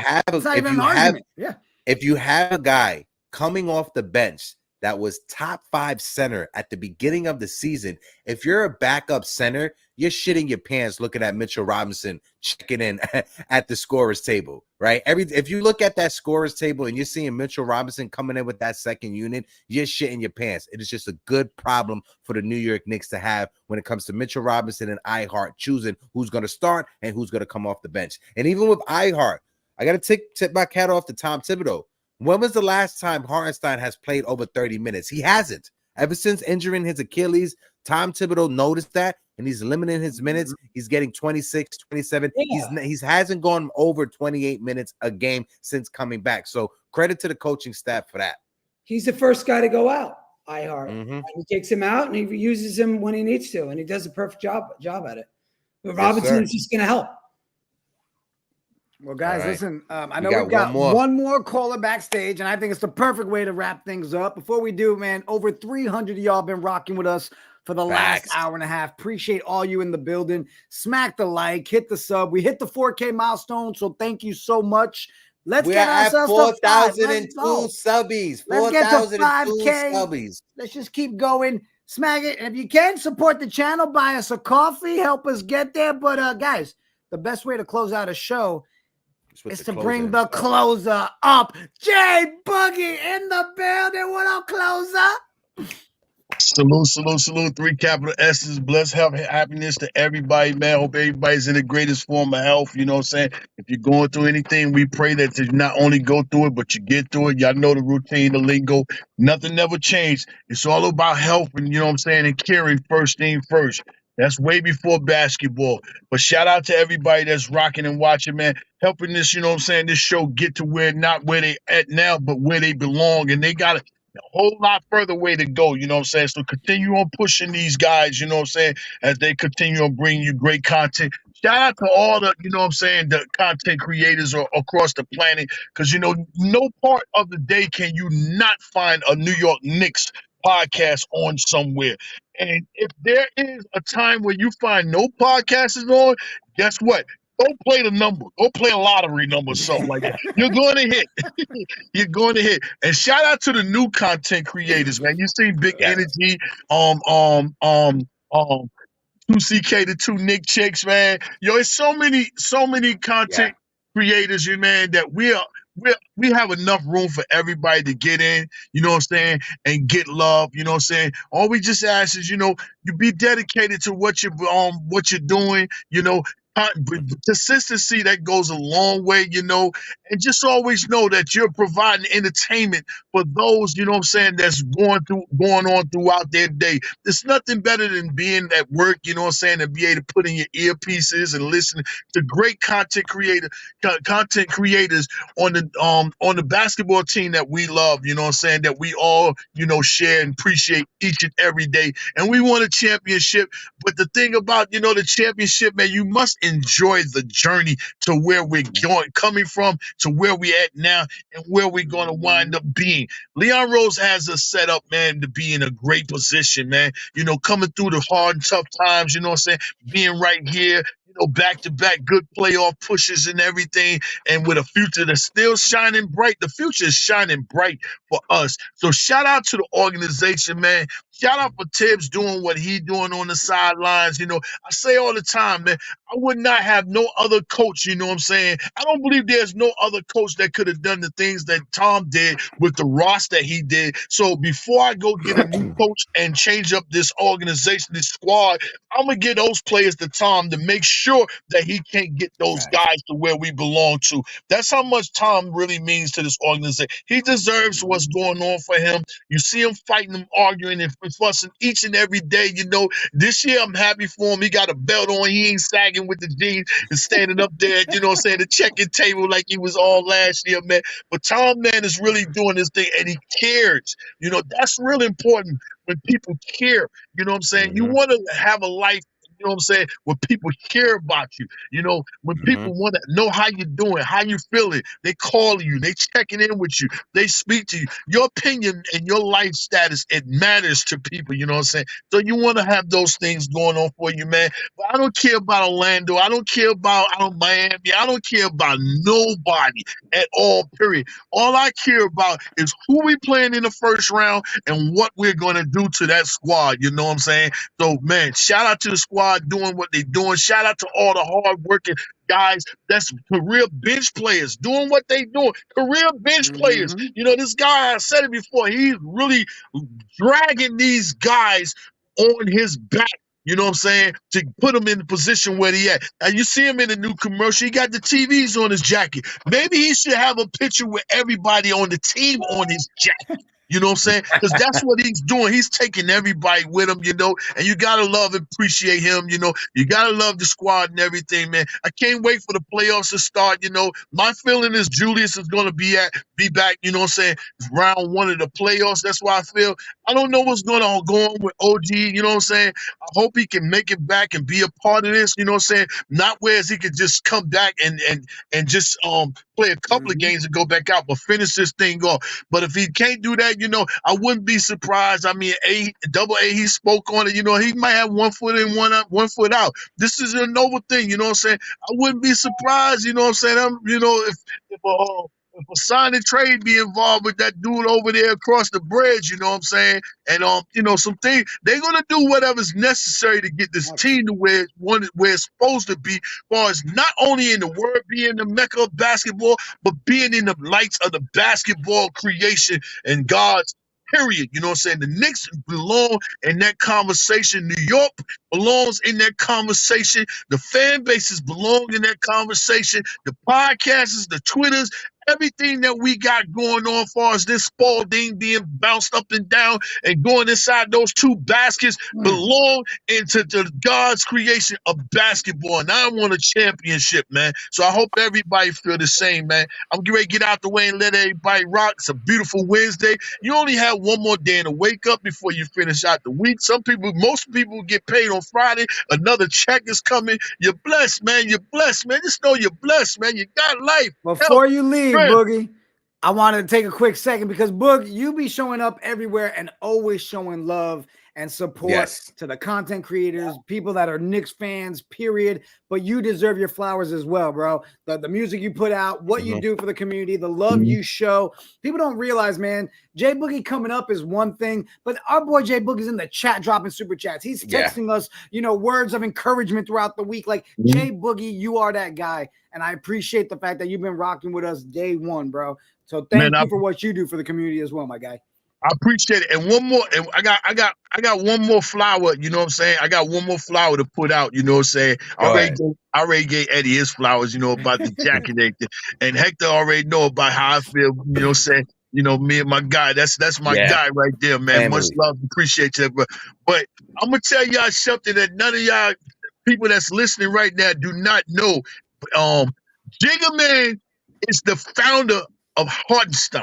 have a guy coming off the bench that was top 5 center at the beginning of the season, if you're a backup center, you're shitting your pants looking at Mitchell Robinson checking in at the scorer's table, right? If you look at that scorer's table and you're seeing Mitchell Robinson coming in with that second unit, you're shitting your pants. It is just a good problem for the New York Knicks to have when it comes to Mitchell Robinson and Iheart choosing who's going to start and who's going to come off the bench. And even with Iheart, I got to tip my cat off to Tom Thibodeau. When was the last time Hartenstein has played over 30 minutes? He hasn't. Ever since injuring his Achilles, Tom Thibodeau noticed that, and he's limiting his minutes. He's getting 26, 27. Yeah. He hasn't gone over 28 minutes a game since coming back. So credit to the coaching staff for that. He's the first guy to go out, Iheart. He takes him out, and he uses him when he needs to, and he does a perfect job at it. But Robinson is just going to help. Well, guys, listen, I know we've got one more caller backstage, and I think it's the perfect way to wrap things up. Before we do, man, over 300 of y'all been rocking with us for the last hour and a half. Appreciate all you in the building. Smack the like, hit the sub. We hit the 4K milestone, so thank you so much. Let's get ourselves to 4,002 subbies. Let's get to 5K subbies. Let's just keep going. Smack it. And if you can, support the channel, buy us a coffee, help us get there. But guys, the best way to close out a show is to bring the closer up. Jay Boogie in the building. What up, closer? Salute. 3 capital S's. Bless, health, happiness to everybody, man. Hope everybody's in the greatest form of health. You know what I'm saying? If you're going through anything, we pray that you not only go through it, but you get through it. Y'all know the routine, the lingo. Nothing never changed. It's all about health and, you know what I'm saying, and caring first thing first. That's way before basketball. But shout out to everybody that's rocking and watching, man. Helping this, you know what I'm saying, this show get to where, not where they at now, but where they belong. And they got to a whole lot further way to go, you know what I'm saying? So continue on pushing these guys, you know what I'm saying, as they continue on bringing you great content. Shout out to all the, you know what I'm saying, the content creators across the planet, because, you know, no part of the day can you not find a New York Knicks podcast on somewhere. And if there is a time where you find no podcast is on, guess what? Don't play the number. Go play a lottery number or something like that. You're going to hit. You're going to hit. And shout out to the new content creators, man. You see Big Energy, 2CK, the 2 Nick chicks, man. Yo, it's so many content creators, you man, that we have enough room for everybody to get in, you know what I'm saying, and get love, you know what I'm saying. All we just ask is, you know, you be dedicated to what you're doing, you know. Consistency, that goes a long way, you know, and just always know that you're providing entertainment for those, you know what I'm saying, that's going on throughout their day. There's nothing better than being at work, you know what I'm saying, and be able to put in your earpieces and listen to great content creators on the basketball team that we love, you know what I'm saying, that we all, you know, share and appreciate each and every day. And we want a championship, but the thing about, you know, the championship, man, you must enjoy the journey to where we're coming from, to where we're at now, and where we're going to wind up being. Leon Rose has us set up, man, to be in a great position, man. You know, coming through the hard and tough times, you know what I'm saying, being right here, you know, back-to-back good playoff pushes and everything, and with a future that's still shining bright. The future is shining bright for us. So shout out to the organization, man. Shout out for Tibbs doing what he doing on the sidelines. You know, I say all the time, man, I would not have no other coach, you know what I'm saying? I don't believe there's no other coach that could have done the things that Tom did with the roster that he did. So before I go get a new coach and change up this organization, this squad, I'm going to get those players to Tom to make sure that he can't get those guys to where we belong to. That's how much Tom really means to this organization. He deserves what's going on for him. You see him fighting, him arguing and fussing each and every day. You know, this year I'm happy for him. He got a belt on. He ain't sagging with the jeans and standing up there, you know what I'm saying, the check-in table like he was all last year, man. But Tom, man, is really doing his thing, and he cares. You know, that's really important when people care. You know what I'm saying? You want to have a life, you know what I'm saying, where people care about you. You know, when people want to know how you're doing, how you feeling, they call you, they checking in with you, they speak to you. Your opinion and your life status, it matters to people, you know what I'm saying? So you want to have those things going on for you, man. But I don't care about Orlando. I don't care about Miami. I don't care about nobody at all, period. All I care about is who we playing in the first round and what we're going to do to that squad, you know what I'm saying? So, man, shout out to the squad doing what they're doing. Shout out to all the hard-working guys that's career bench players doing what they doing. Career bench players. You know, this guy, I said it before, he's really dragging these guys on his back. You know what I'm saying? To put him in the position where he at. And you see him in the new commercial. He got the TVs on his jacket. Maybe he should have a picture with everybody on the team on his jacket. You know what I'm saying? Because that's what he's doing. He's taking everybody with him, you know, and you got to love and appreciate him, you know. You got to love the squad and everything, man. I can't wait for the playoffs to start, you know. My feeling is Julius is going to be back, you know what I'm saying, round one of the playoffs. That's why I feel. I don't know what's going to go on with OG, you know what I'm saying. I hope he can make it back and be a part of this, you know what I'm saying. Not whereas he could just come back and just play a couple of games and go back out, but finish this thing off. But if he can't do that, you know, I wouldn't be surprised. I mean, Double A, he spoke on it. You know, he might have 1 foot in, 1 foot out. This is a noble thing. You know what I'm saying? I wouldn't be surprised. You know what I'm saying? You know, if if a sign and trade be involved with that dude over there across the bridge, you know what I'm saying? And you know, some things they're gonna do whatever's necessary to get this team to where it's supposed to be, as far as not only in the world being the mecca of basketball, but being in the lights of the basketball creation and God's period. You know what I'm saying? The Knicks belong in that conversation. New York belongs in that conversation. The fan bases belong in that conversation. The podcasts, the Twitters, everything that we got going on as far as this Spalding being bounced up and down and going inside those two baskets belong into the God's creation of basketball. And I want a championship, man. So I hope everybody feel the same, man. I'm getting ready to get out the way and let everybody rock. It's a beautiful Wednesday. You only have one more day to wake up before you finish out the week. Most people get paid on Friday. Another check is coming. You're blessed, man. You're blessed, man. Just know you're blessed, man. You got life. Before you leave, Boogie, I wanted to take a quick second because Boog, you be showing up everywhere and always showing love and support to the content creators, people that are Knicks fans, period. But you deserve your flowers as well, bro. The music you put out, what you do for the community, the love you show. People don't realize, man, Jay Boogie coming up is one thing, but our boy Jay Boogie's in the chat dropping super chats. He's texting us, you know, words of encouragement throughout the week. Like, Jay Boogie, you are that guy. And I appreciate the fact that you've been rocking with us day one, bro. So thank you for what you do for the community as well, my guy. I appreciate it. And one more, and I got one more flower, you know what I'm saying? I got one more flower to put out, you know what I'm saying? I already gave Eddie his flowers, you know, about the jacket. And Hector already know about how I feel, you know what I'm saying? You know, me and my guy, that's my guy right there, man. Family. Much love, appreciate you. But I'm going to tell y'all something that none of y'all people that's listening right now do not know. Jiggaman is the founder of Hartenstein.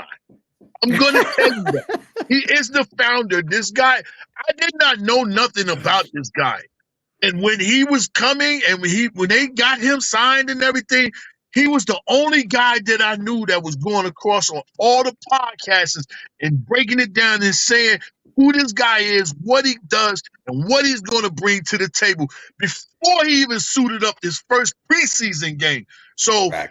I'm going to tell you that. He is the founder. This guy, I did not know nothing about this guy. And when he was coming and when they got him signed and everything, he was the only guy that I knew that was going across on all the podcasts and breaking it down and saying who this guy is, what he does, and what he's going to bring to the table before he even suited up his first preseason game. So I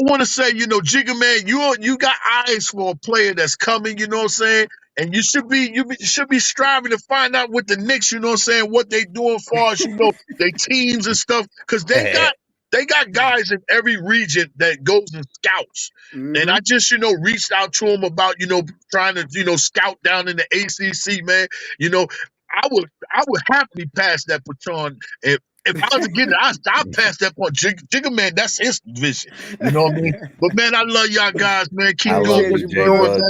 want to say, you know, Jiggaman, you got eyes for a player that's coming, you know what I'm saying? And you should be striving to find out what the Knicks, you know what I'm saying, what they do as far as, you know, their teams and stuff, because they got guys in every region that goes and scouts. And I just, you know, reached out to him about, you know, trying to, you know, scout down in the ACC, man. You know, I would happily pass that baton. If I was to get it, I'd pass that point. Jiggaman, that's his vision. You know what I mean? But, man, I love y'all guys, man. Keep doing what you're doing, man.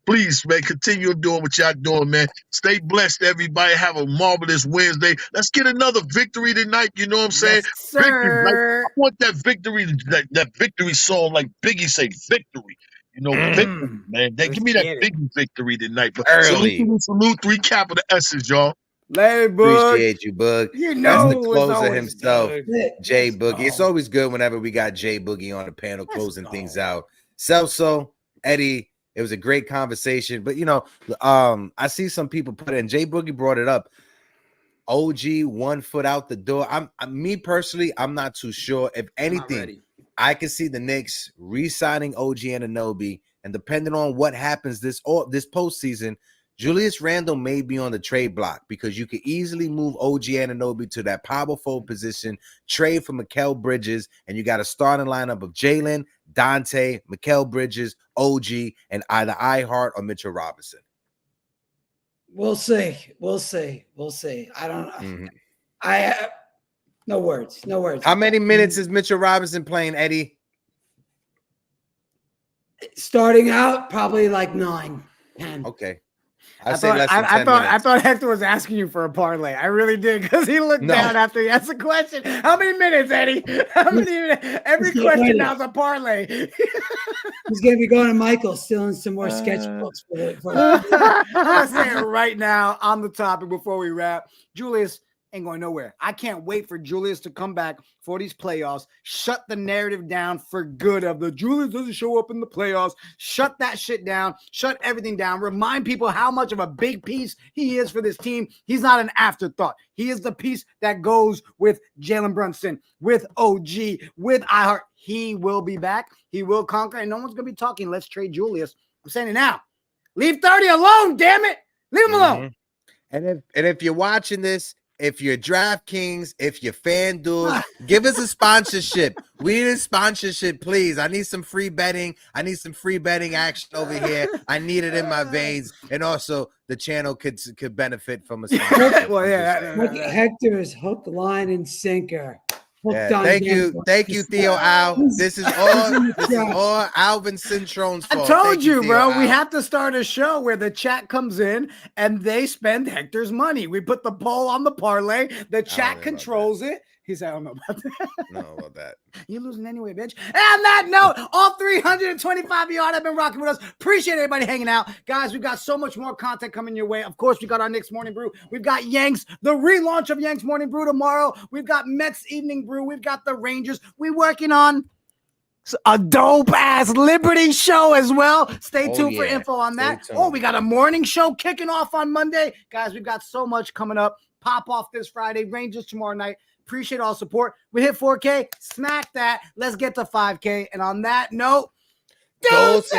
Please, man, continue doing what y'all doing, man. Stay blessed, everybody. Have a marvelous Wednesday. Let's get another victory tonight. You know what I'm saying? Yes, sir. Victory. I want that victory, that victory song, like Biggie say, victory. You know, victory, man. Give me that big victory tonight. But salute, 3 capital S's, y'all. Larry Boog. Appreciate you, Boog. You know, that's the closer himself, good. Jay Boogie. It's always good whenever we got Jay Boogie on the panel closing things out. Celso, Eddie, it was a great conversation. But, you know, I see some people put in, Jay Boogie brought it up. OG 1 foot out the door. Me personally, I'm not too sure. If anything, I can see the Knicks re-signing OG Anunoby, and depending on what happens this postseason, Julius Randle may be on the trade block because you could easily move OG Anunoby to that power forward position, trade for Mikal Bridges, and you got a starting lineup of Jalen, Donte, Mikal Bridges, OG, and either iHeart or Mitchell Robinson. We'll see. I don't know. No words. How many minutes is Mitchell Robinson playing, Eddie? Starting out, probably like 9, 10. Okay. I thought Hector was asking you for a parlay. I really did, because he looked down after he asked the question. How many minutes, Eddie? How many minutes? Every question now is a parlay. He's gonna be going to Michael, stealing some more sketchbooks for I'm saying right now on the topic before we wrap, Julius ain't going nowhere. I can't wait for Julius to come back for these playoffs. Shut the narrative down for good of the Julius doesn't show up in the playoffs. Shut that shit down. Shut everything down. Remind people how much of a big piece he is for this team. He's not an afterthought. He is the piece that goes with Jalen Brunson, with OG, with iHeart. He will be back. He will conquer, and no one's going to be talking. Let's trade Julius. I'm saying it now. Leave 30 alone, damn it. Leave him alone. And if you're watching this, if you're DraftKings, if you're FanDuel, give us a sponsorship. We need a sponsorship, please. I need some free betting. I need some free betting action over here. I need it in my veins. And also, the channel could benefit from a sponsorship. Well, yeah. Hector is hook, line, and sinker. Thank you, Theo Al. This is all Alvin Cintrone's fault. I told you, bro. We have to start a show where the chat comes in and they spend Hector's money. We put the poll on the parlay. The chat controls it. He said, I don't know about that. No, about that. You're losing anyway, bitch. And on that note, all 325 of y'all have been rocking with us. Appreciate everybody hanging out. Guys, we've got so much more content coming your way. Of course, we got our Knicks Morning Brew. We've got Yanks, the relaunch of Yanks Morning Brew tomorrow. We've got Mets Evening Brew. We've got the Rangers. We're working on a dope-ass Liberty show as well. Stay tuned for info on that. Oh, we got a morning show kicking off on Monday. Guys, we've got so much coming up. Pop off this Friday. Rangers tomorrow night. Appreciate all support. We hit 4K. Smack that. Let's get to 5K. And on that note, deuces!